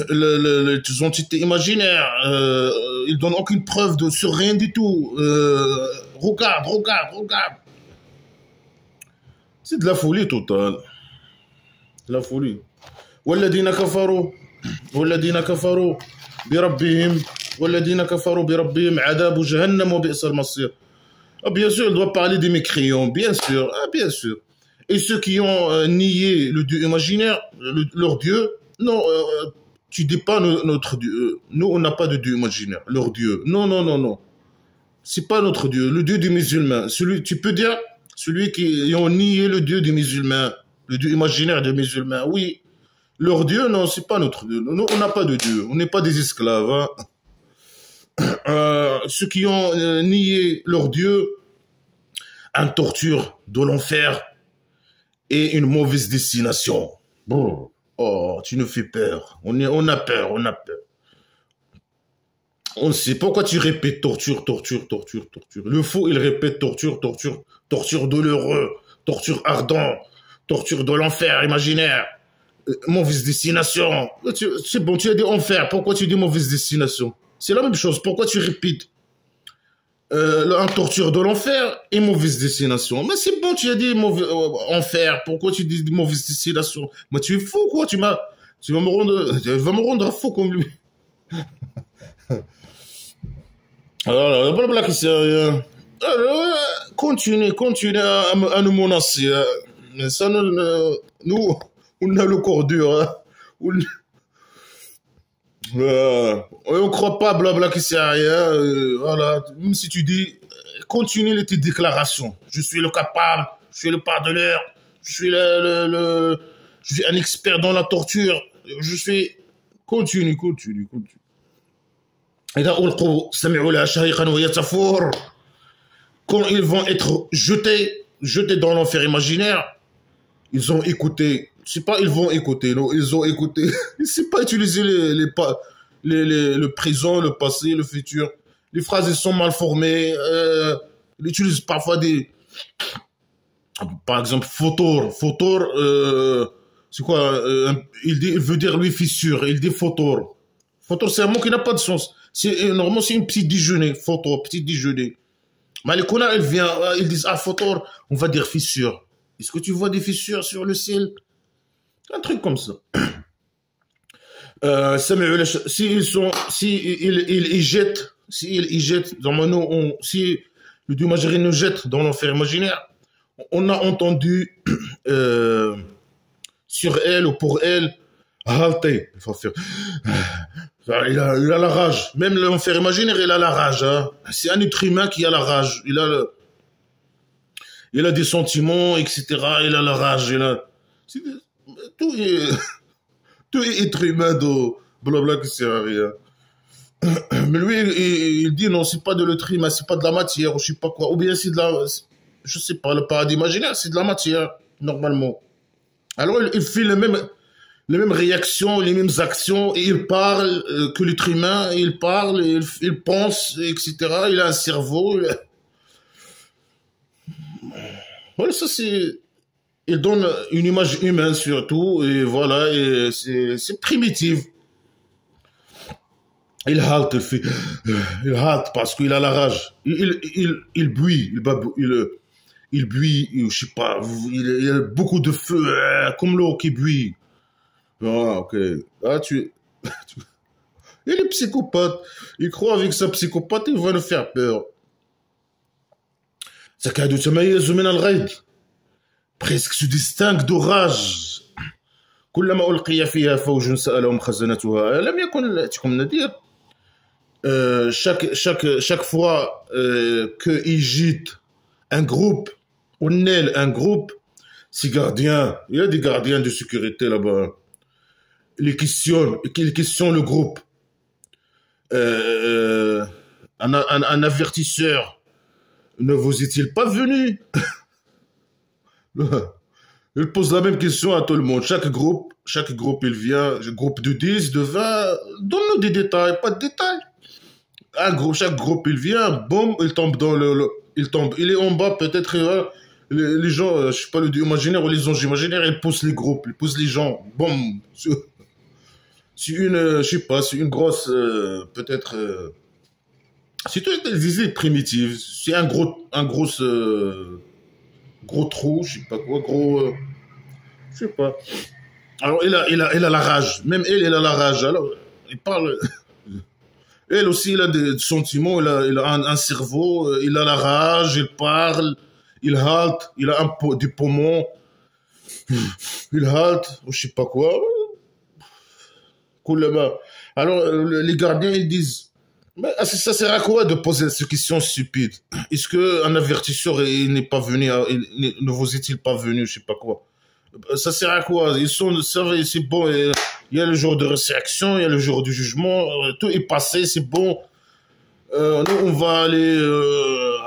les entités imaginaires, ils donnent aucune preuve sur rien du tout. Regarde. C'est de la folie totale. La folie. والذين كفروا بربهم والذين كفروا بربهم عذاب جهنم وبئس المصير. Ah, bien sûr, il doit parler des mécréants, bien sûr, bien sûr. Et ceux qui ont nié le Dieu imaginaire, leur Dieu, non, tu dis pas notre Dieu. Nous, on n'a pas de Dieu imaginaire, leur Dieu. Non. C'est pas notre Dieu, le Dieu des musulmans. Tu peux dire, celui qui ont nié le Dieu des musulmans, le Dieu imaginaire des musulmans, oui. Leur Dieu, non, c'est pas notre Dieu. Nous, on n'a pas de Dieu, on n'est pas des esclaves, hein. Ceux qui ont nié leur Dieu, une torture de l'enfer et une mauvaise destination. Bon. Oh, tu nous fais peur. On a peur. On sait pourquoi tu répètes torture. Le faux, il répète torture douloureux, torture ardent, torture de l'enfer imaginaire, mauvaise destination. C'est bon, tu as dit enfer, pourquoi tu dis mauvaise destination? C'est la même chose, pourquoi tu répètes un torture de l'enfer et mauvaise destination? Mais c'est bon, tu as dit enfer, pourquoi tu dis mauvaise destination? Mais tu es fou, quoi, tu vas me rendre fou comme lui. Alors, blablabla, c'est rien. Continue à nous menacer. Mais ça, nous, on a le corps dur. Hein. On ne croit pas, blabla, que c'est rien. Voilà. Même si tu dis, continue tes déclarations. Je suis le capable, je suis le pardonneur, je suis je suis un expert dans la torture. Je suis. Continue. Quand ils vont être jetés dans l'enfer imaginaire, ils ont écouté. C'est pas ils vont écouter, non, ils ont écouté. C'est pas utiliser le présent, le passé, le futur. Les phrases elles sont mal formées. Ils utilisent parfois par exemple, photor, c'est quoi? Il veut dire lui fissure. Il dit photor. Photor, c'est un mot qui n'a pas de sens. Normalement, c'est une petite déjeuner. Photor, petit déjeuner. Mais les connards, ils disent, ah, photor, on va dire fissure. Est-ce que tu vois des fissures sur le ciel? Un truc comme ça. S'ils y jettent, normalement, si le Dieu imaginaire nous jette dans l'enfer imaginaire, on a entendu sur elle ou pour elle, halter. Il faut faire. Il a la rage. Même l'enfer imaginaire, il a la rage. Hein. C'est un être humain qui a la rage. Il a des sentiments, etc. Il a la rage. Tout est être humain de blabla qui sert à rien. Mais lui, il dit non, c'est pas de l'être humain, c'est pas de la matière, ou je sais pas quoi. Ou bien c'est de la, je sais pas, le paradis imaginaire, c'est de la matière, normalement. Alors il fait les mêmes réactions, les mêmes actions, et il parle que l'être humain, il parle, il pense, etc. Il a un cerveau. Voilà, ça c'est... Il donne une image humaine surtout, et voilà, et c'est primitif. Il halte parce qu'il a la rage. Il buit, il buit, je sais pas, il a beaucoup de feu, comme l'eau qui buit. Ah, ok. Ah, il est psychopathe. Il croit avec sa psychopathe, il va nous faire peur. تكاد تميز من الغيظ. presque se distingue d'orage. كلما ألقي فيها فوج سألهم خزنتها لم يكن يأتكم نذير. Chaque fois qu'il gîte un groupe, on naît un groupe, ces gardiens, il y a des gardiens de sécurité là-bas, ils questionnent le groupe. Un avertisseur ne vous est-il pas venu? Il pose la même question à tout le monde. Chaque groupe, il vient, groupe de 10, de 20, donne-nous des détails, pas de détails. Chaque groupe, il vient, boum, il tombe il est en bas, peut-être, les gens, je sais pas, le dieu imaginaire ou les anges imaginaires, ils poussent les groupes, ils poussent les gens, boum. C'est je sais pas, c'est une grosse, peut-être, c'est des idées primitives, c'est un gros trou, je sais pas quoi, je sais pas. Alors, il a la rage. Même elle a la rage. Alors, il parle. Elle aussi, il a des sentiments, il a un cerveau, il a la rage, il parle, il halte, il a des poumons, il halte, je sais pas quoi. Alors, les gardiens, ils disent, mais ça sert à quoi de poser ces questions stupides? Est-ce qu'un avertisseur n'est pas venu, ne vous est-il pas venu, je sais pas quoi? Ça sert à quoi? C'est bon, il y a le jour de résurrection, il y a le jour du jugement, tout est passé, c'est bon. Nous, on va aller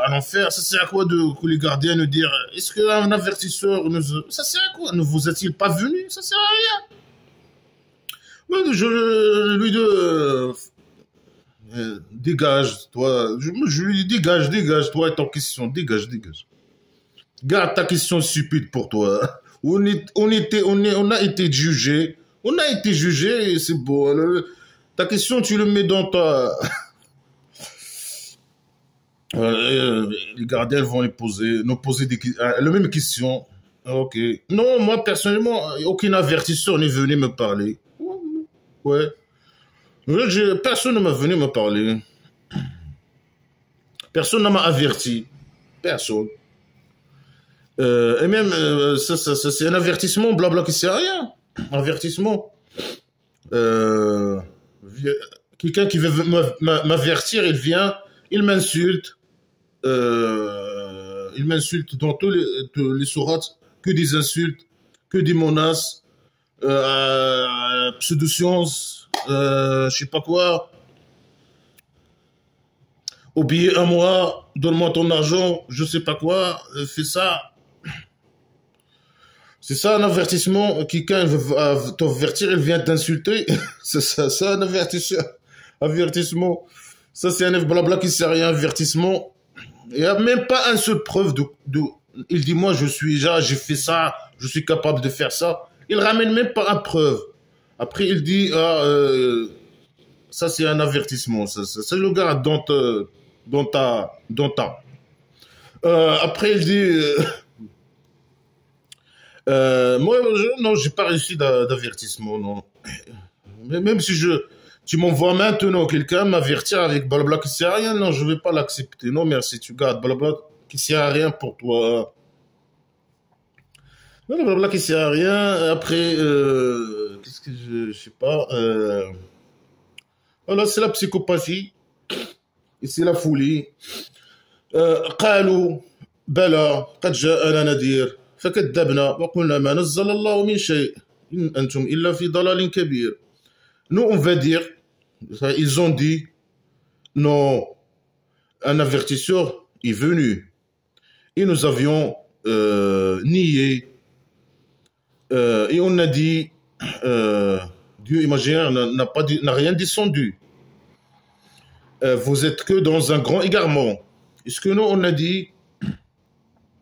à l'enfer. Ça sert à quoi que les gardiens nous disent, est-ce qu'un avertisseur, ça sert à quoi? Ne vous est-il pas venu? Ça sert à rien. Ouais, dégage, toi. Je lui dis, dégage, toi et ton question, dégage. Garde ta question stupide pour toi. On a été jugé. Et c'est bon. Alors, ta question, tu le mets dans ta... les gardiens vont nous poser la même question. Ok. Non, moi, personnellement, aucun avertisseur n'est venu me parler. Ouais. Personne ne m'a venu me parler. Personne ne m'a averti. Personne. Et même, c'est un avertissement, blabla, qui sert à rien. Avertissement. Quelqu'un qui veut m'avertir, il vient, il m'insulte. Il m'insulte dans tous les sourates, que des insultes, que des menaces, pseudo-sciences, je sais pas quoi. Oubliez un mois, donne-moi ton argent, je sais pas quoi, fais ça. C'est ça un avertissement. Quelqu'un veut t'avertir, il vient t'insulter. C'est ça un avertissement. Ça c'est un blabla qui sert à rien, avertissement. Il n'y a même pas une seule preuve il dit moi j'ai fait ça, je suis capable de faire ça. Il ramène même pas une preuve. Après il dit ça c'est un avertissement. C'est le gars dans ta. Après il dit moi non j'ai pas reçu d'avertissement non. Mais même si tu m'envoies maintenant quelqu'un m'avertir avec blabla qui sert à rien, non, je vais pas l'accepter. Non, merci, tu gardes blabla qui sert à rien pour toi. Non, blabla qui sert à rien. Après, qu'est-ce que je sais pas. Voilà, c'est la psychopathie. Et c'est la folie. قالوا بلى قد جاءنا نذير فكذبنا وقلنا ما نزل الله من شيء إن أنتم إلا في ضلال كبير. Nous, on va dire, ils ont dit, non, un avertisseur est venu. Et nous avions nié. Et on a dit, Dieu imaginaire n'a rien descendu. Vous êtes que dans un grand égarement. Est-ce que nous, on a dit,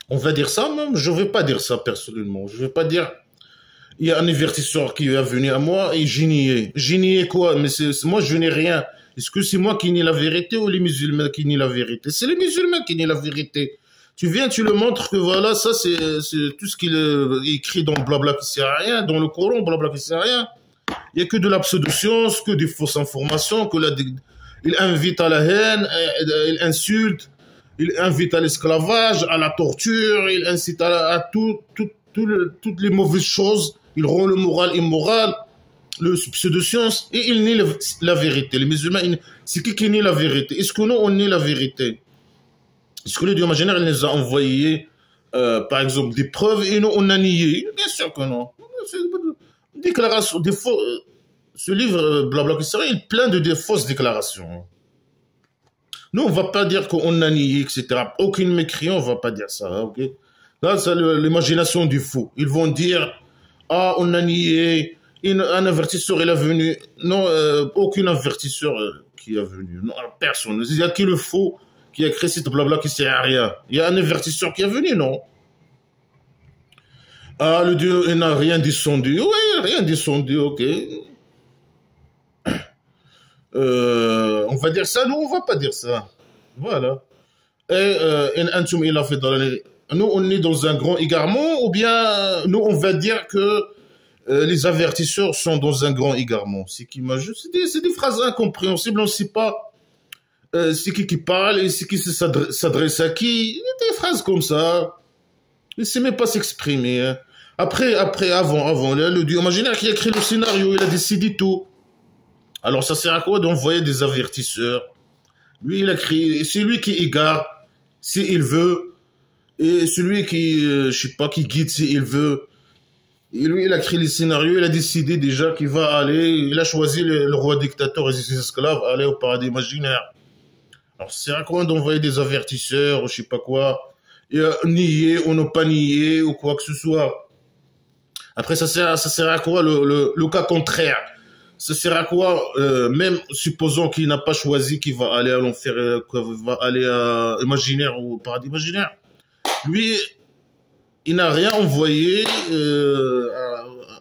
on va dire ça? Même, je ne vais pas dire ça personnellement. Je ne vais pas dire... Il y a un avertisseur qui est venu à moi et j'ai nié. J'ai nié quoi? Mais moi, je n'ai rien. Est-ce que c'est moi qui nie la vérité ou les musulmans qui nient la vérité? C'est les musulmans qui nient la vérité. Tu viens, tu le montres que voilà, ça, c'est tout ce qu'il écrit dans blabla qui sert à rien, dans le Coran, blabla qui sert à rien. Il n'y a que de la pseudo-science, que des fausses informations, il invite à la haine, il insulte, il invite à l'esclavage, à la torture, il incite à toutes les mauvaises choses, il rend le moral immoral, le pseudo-science, et il nie la vérité. Les musulmans, c'est qui nie la vérité? Est-ce que nous, on nie la vérité? Est-ce que le Dieu imaginaire, il nous a envoyé, par exemple, des preuves et nous, on a nié? Bien sûr que non. Déclaration, ce livre, Blabla, il est plein de fausses déclarations. Nous, on ne va pas dire qu'on a nié, etc. Aucune mécréant ne va pas dire ça. Ok? Là, c'est l'imagination du fou. Ils vont dire, ah, on a nié, un avertisseur, il est venu. Non, aucun avertisseur qui est venu. Non, personne. Il y a qui le faux qui a créé cette blabla qui ne sert à rien. Il y a un avertisseur qui est venu, non? Ah, le Dieu, il n'a rien descendu. Oui, rien descendu, ok. On va dire ça, nous, on va pas dire ça. Voilà. Et nous, on est dans un grand égarement, ou bien nous, on va dire que les avertisseurs sont dans un grand égarement. C'est des phrases incompréhensibles, on ne sait pas c'est qui parle et c'est qui s'adresse à qui. Des phrases comme ça. Il ne sait même pas s'exprimer. Hein. Avant, le Dieu imaginaire qui a écrit le scénario, il a décidé tout. Alors ça sert à quoi d'envoyer des avertisseurs? Lui, il a créé, c'est lui qui égare s'il veut, et celui qui, je sais pas, qui guide s'il veut. Et lui, il a créé les scénarios, il a décidé déjà qu'il va aller, il a choisi le roi dictateur et ses esclaves, aller au paradis imaginaire. Alors ça sert à quoi d'envoyer des avertisseurs, ou je sais pas quoi, et nier ou ne pas nier, ou quoi que ce soit. Après, ça sert à quoi le cas contraire? Ça sert à quoi, même supposons qu'il n'a pas choisi qu'il va aller à l'enfer, qu'il va aller à imaginaire ou au paradis imaginaire. Lui, il n'a rien envoyé,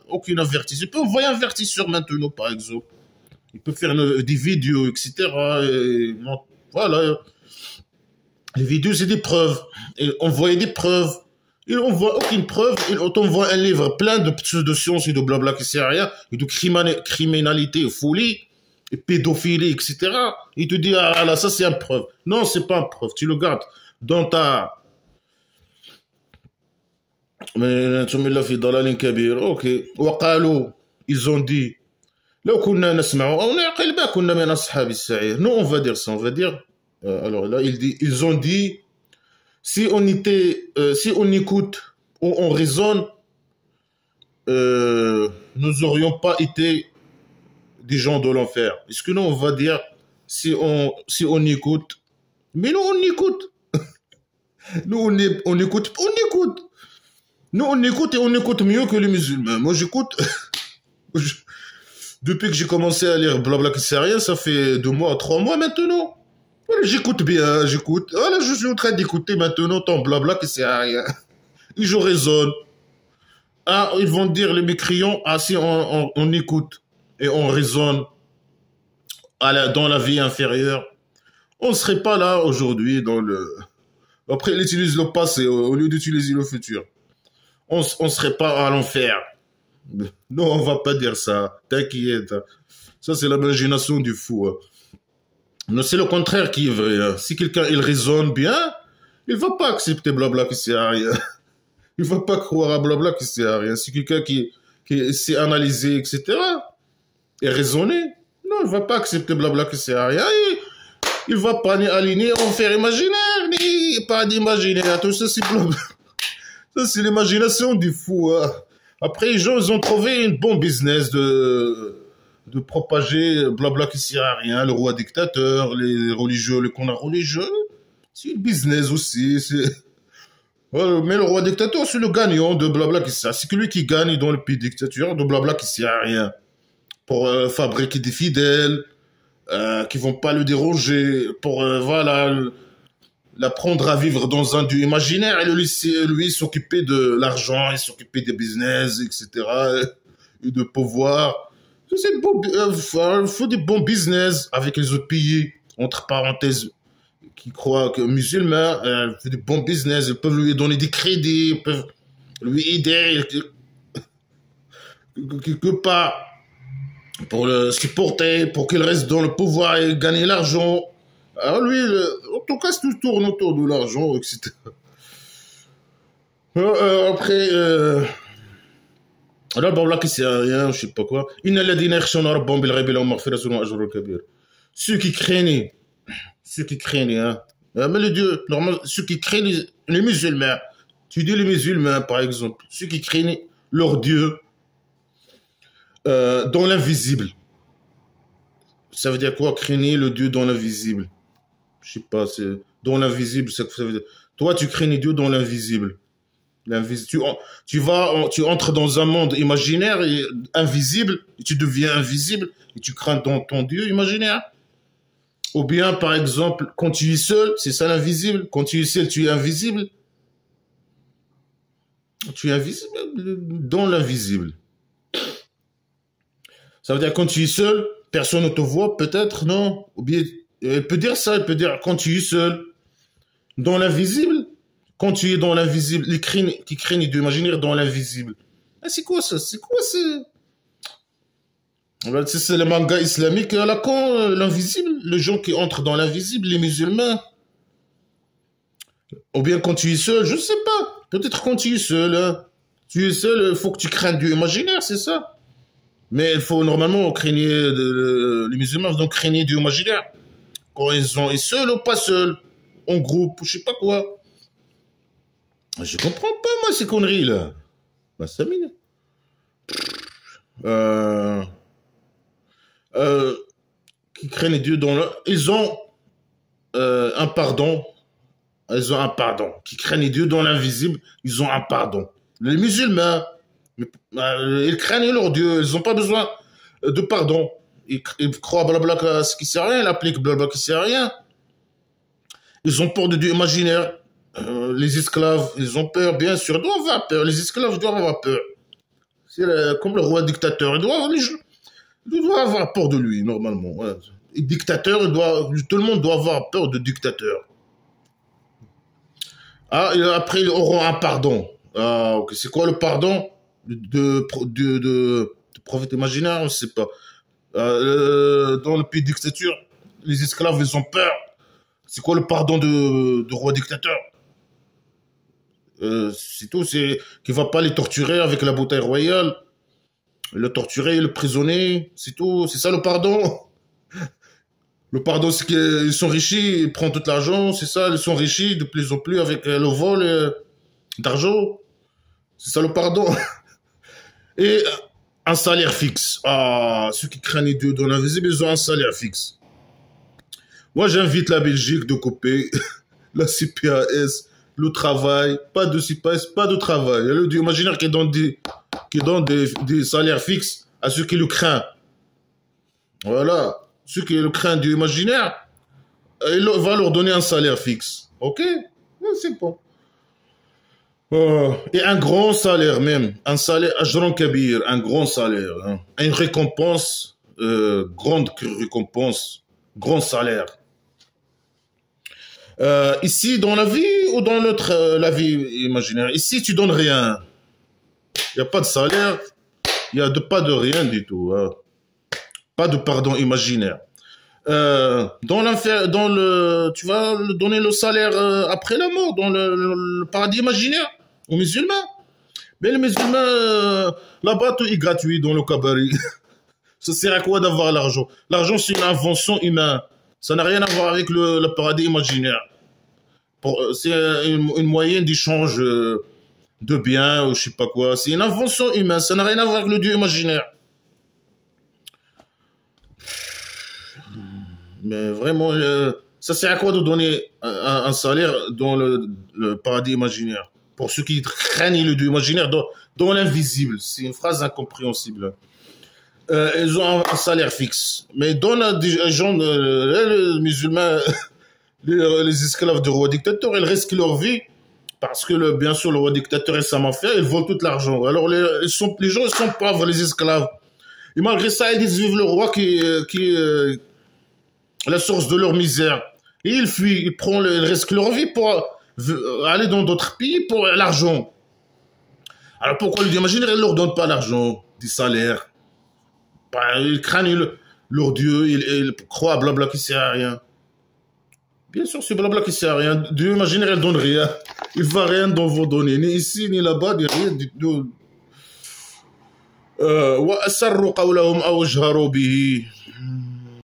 aucun avertisseur. Il peut envoyer un avertisseur maintenant, par exemple. Il peut faire des vidéos, etc. Voilà. Les vidéos, c'est des preuves. Et envoyer des preuves. Il n'envoie aucune preuve, il t'envoie un livre plein de pseudo-sciences et de blabla qui sert à rien, et de criminalité, folie, et pédophilie, etc. Il te dit, ah là, ça c'est une preuve. Non, c'est pas une preuve, tu le gardes dans ta... Mais tu me l'as fait dans la ligne kabir, ok. وقالوا, ils ont dit, لو كنا نسمع أو نعقل ما كنا من أصحاب السعير. Nous, on va dire ça, on va dire... alors là, ils ont dit... Si on écoute ou on raisonne, nous n'aurions pas été des gens de l'enfer. Est-ce que nous, on va dire, si on écoute, mais nous, on écoute. Nous, on écoute. Nous, on écoute et on écoute mieux que les musulmans. Moi, j'écoute. Depuis que j'ai commencé à lire Blabla qui sert à rien, ça fait 2 mois, 3 mois maintenant. J'écoute bien, j'écoute. Voilà, je suis en train d'écouter maintenant ton blabla qui sert à rien. Et je raisonne. Ah, ils vont dire, les mécréants, ah, si on écoute et on raisonne dans la vie inférieure, on ne serait pas là aujourd'hui dans le... Après, ils utilisent le passé au lieu d'utiliser le futur. On ne serait pas à l'enfer. Non, on va pas dire ça. T'inquiète. Ça, c'est l'imagination du fou. Non, c'est le contraire qui est vrai. Si quelqu'un il raisonne bien, il va pas accepter blabla qui sert à rien. Il va pas croire à blabla qui sert à rien. Si quelqu'un qui sait analyser, etc., et raisonner, non, il va pas accepter blabla qui sert à rien. Il va pas ni aligner enfer imaginaire, ni pas d'imaginaire. Tout ça, c'est blabla. Ça, c'est l'imagination du fou. Hein. Après, les gens, ils ont trouvé un bon business de propager blabla qui sert à rien, le roi dictateur, les religieux, les connards religieux. C'est une business aussi. Mais le roi dictateur, c'est le gagnant de blabla qui sert. C'est lui qui gagne dans le pays dictature de blabla qui sert à rien. Pour fabriquer des fidèles qui vont pas le déranger, pour voilà, l'apprendre à vivre dans un dieu imaginaire et le laisser lui s'occuper de l'argent, et s'occuper des business, etc. Et de pouvoir. Il faut des bons business avec les autres pays, entre parenthèses, qui croient que musulmans, font des bons business, ils peuvent lui donner des crédits, ils peuvent lui aider quelque part pour le supporter, pour qu'il reste dans le pouvoir et gagner l'argent, Alors lui, en tout cas, tout tourne autour de l'argent, etc. Après, là, là, qui sert à rien, je sais pas quoi. Ceux qui craignent, hein. Mais les dieux, normalement, ceux qui craignent les musulmans, tu dis les musulmans, par exemple, ceux qui craignent leur Dieu dans l'invisible. Ça veut dire quoi, craigner le Dieu dans l'invisible? Je sais pas, c'est dans l'invisible, ça veut dire. Toi, tu craignes Dieu dans l'invisible. Tu entres dans un monde imaginaire et invisible, et tu deviens invisible, et tu crains dans ton Dieu imaginaire. Ou bien, par exemple, quand tu es seul, c'est ça l'invisible. Quand tu es seul, tu es invisible. Tu es invisible dans l'invisible. Ça veut dire quand tu es seul, personne ne te voit, peut-être, non? Ou bien, elle peut dire ça, elle peut dire quand tu es seul, dans l'invisible. Quand tu es dans l'invisible, les qui craignent d'imaginer dans l'invisible. Ah, c'est quoi ça? C'est quoi c'est le manga islamique à la con, l'invisible. Les gens qui entrent dans l'invisible, les musulmans. Ou bien quand tu es seul, je ne sais pas. Peut-être quand tu es seul. Hein. Tu es seul, il faut que tu craignes du imaginaire, c'est ça. Mais il faut normalement craigner, les musulmans doivent craigner du imaginaire. Quand ils sont seuls ou pas seuls, en groupe, je sais pas quoi. Je comprends pas, moi, ces conneries, là. Bah, ça mine. Qui craignent Dieu dans le... Ils ont un pardon. Ils ont un pardon. Qui craignent Dieu dans l'invisible, ils ont un pardon. Les musulmans, ils craignent leur Dieu. Ils n'ont pas besoin de pardon. Ils croient blabla ce qui sert à rien. Ils appliquent blabla qui sert à rien. Ils ont peur de Dieu imaginaire. Les esclaves, ils ont peur, bien sûr. Ils doivent avoir peur. Les esclaves doivent avoir peur. C'est comme le roi dictateur. Il doit avoir peur de lui, normalement. Ouais. Et dictateur, tout le monde doit avoir peur de dictateur. Ah, et après, ils auront un pardon. Ah, ok. C'est quoi le pardon de prophète imaginaire? On ne sait pas. Dans le pays de dictature, les esclaves, ils ont peur. C'est quoi le pardon de roi dictateur? C'est tout, c'est qu'il ne va pas les torturer avec la bouteille royale. Le torturer, le prisonnier, c'est tout. C'est ça le pardon. Le pardon, c'est qu'ils sont riches, ils prennent tout l'argent, c'est ça, ils sont riches de plus en plus avec le vol d'argent. C'est ça le pardon. Et un salaire fixe. Ah, ceux qui craignent Dieu dans l'invisible, ils ont un salaire fixe. Moi, j'invite la Belgique de couper la CPAS, le travail, pas de CPAS, pas de travail. Il y a le Dieu imaginaire qui donne des salaires fixes à ceux qui le craignent. Voilà. Ceux qui le craignent du imaginaire, il va leur donner un salaire fixe. Ok? C'est bon. Et un grand salaire même. Un salaire, ajran kabir, un grand salaire. Hein. Une récompense, grande récompense, grand salaire. Ici, dans la vie ou dans la vie imaginaire, ici, tu donnes rien. Il n'y a pas de salaire, il n'y a pas de rien du tout. Hein. Pas de pardon imaginaire. Tu vas donner le salaire après la mort, dans le paradis imaginaire, aux musulmans. Mais les musulmans, là-bas, tout est gratuit dans le cabaret. Ça sert à quoi d'avoir l'argent? L'argent, c'est une invention humaine. Ça n'a rien à voir avec le paradis imaginaire. C'est une moyenne d'échange de biens, ou je sais pas quoi. C'est une invention humaine. Ça n'a rien à voir avec le Dieu imaginaire. Mais vraiment, ça sert à quoi de donner un salaire dans le paradis imaginaire? Pour ceux qui craignent le Dieu imaginaire dans l'invisible. C'est une phrase incompréhensible. Ils ont un salaire fixe. Mais dans les gens, les musulmans, les esclaves du roi dictateur, ils risquent leur vie. Parce que, bien sûr, le roi dictateur et sa mafia, ils volent tout l'argent. Alors, les gens, ils sont pauvres, les esclaves. Et malgré ça, ils disent vive le roi qui la source de leur misère. Et ils fuient, ils risquent leur vie pour aller dans d'autres pays pour l'argent. Alors pourquoi le Dieu imaginaire ne leur donne pas l'argent, des salaires? Ils craignent leur Dieu, ils croient blabla qui sert à rien. Bien sûr, ce blabla qui sert à rien. Dieu imaginaire, elle donne rien. Il va rien dans vos données, ni ici, ni là-bas, ni rien du tout. وأسروا قولهم أو جهروا به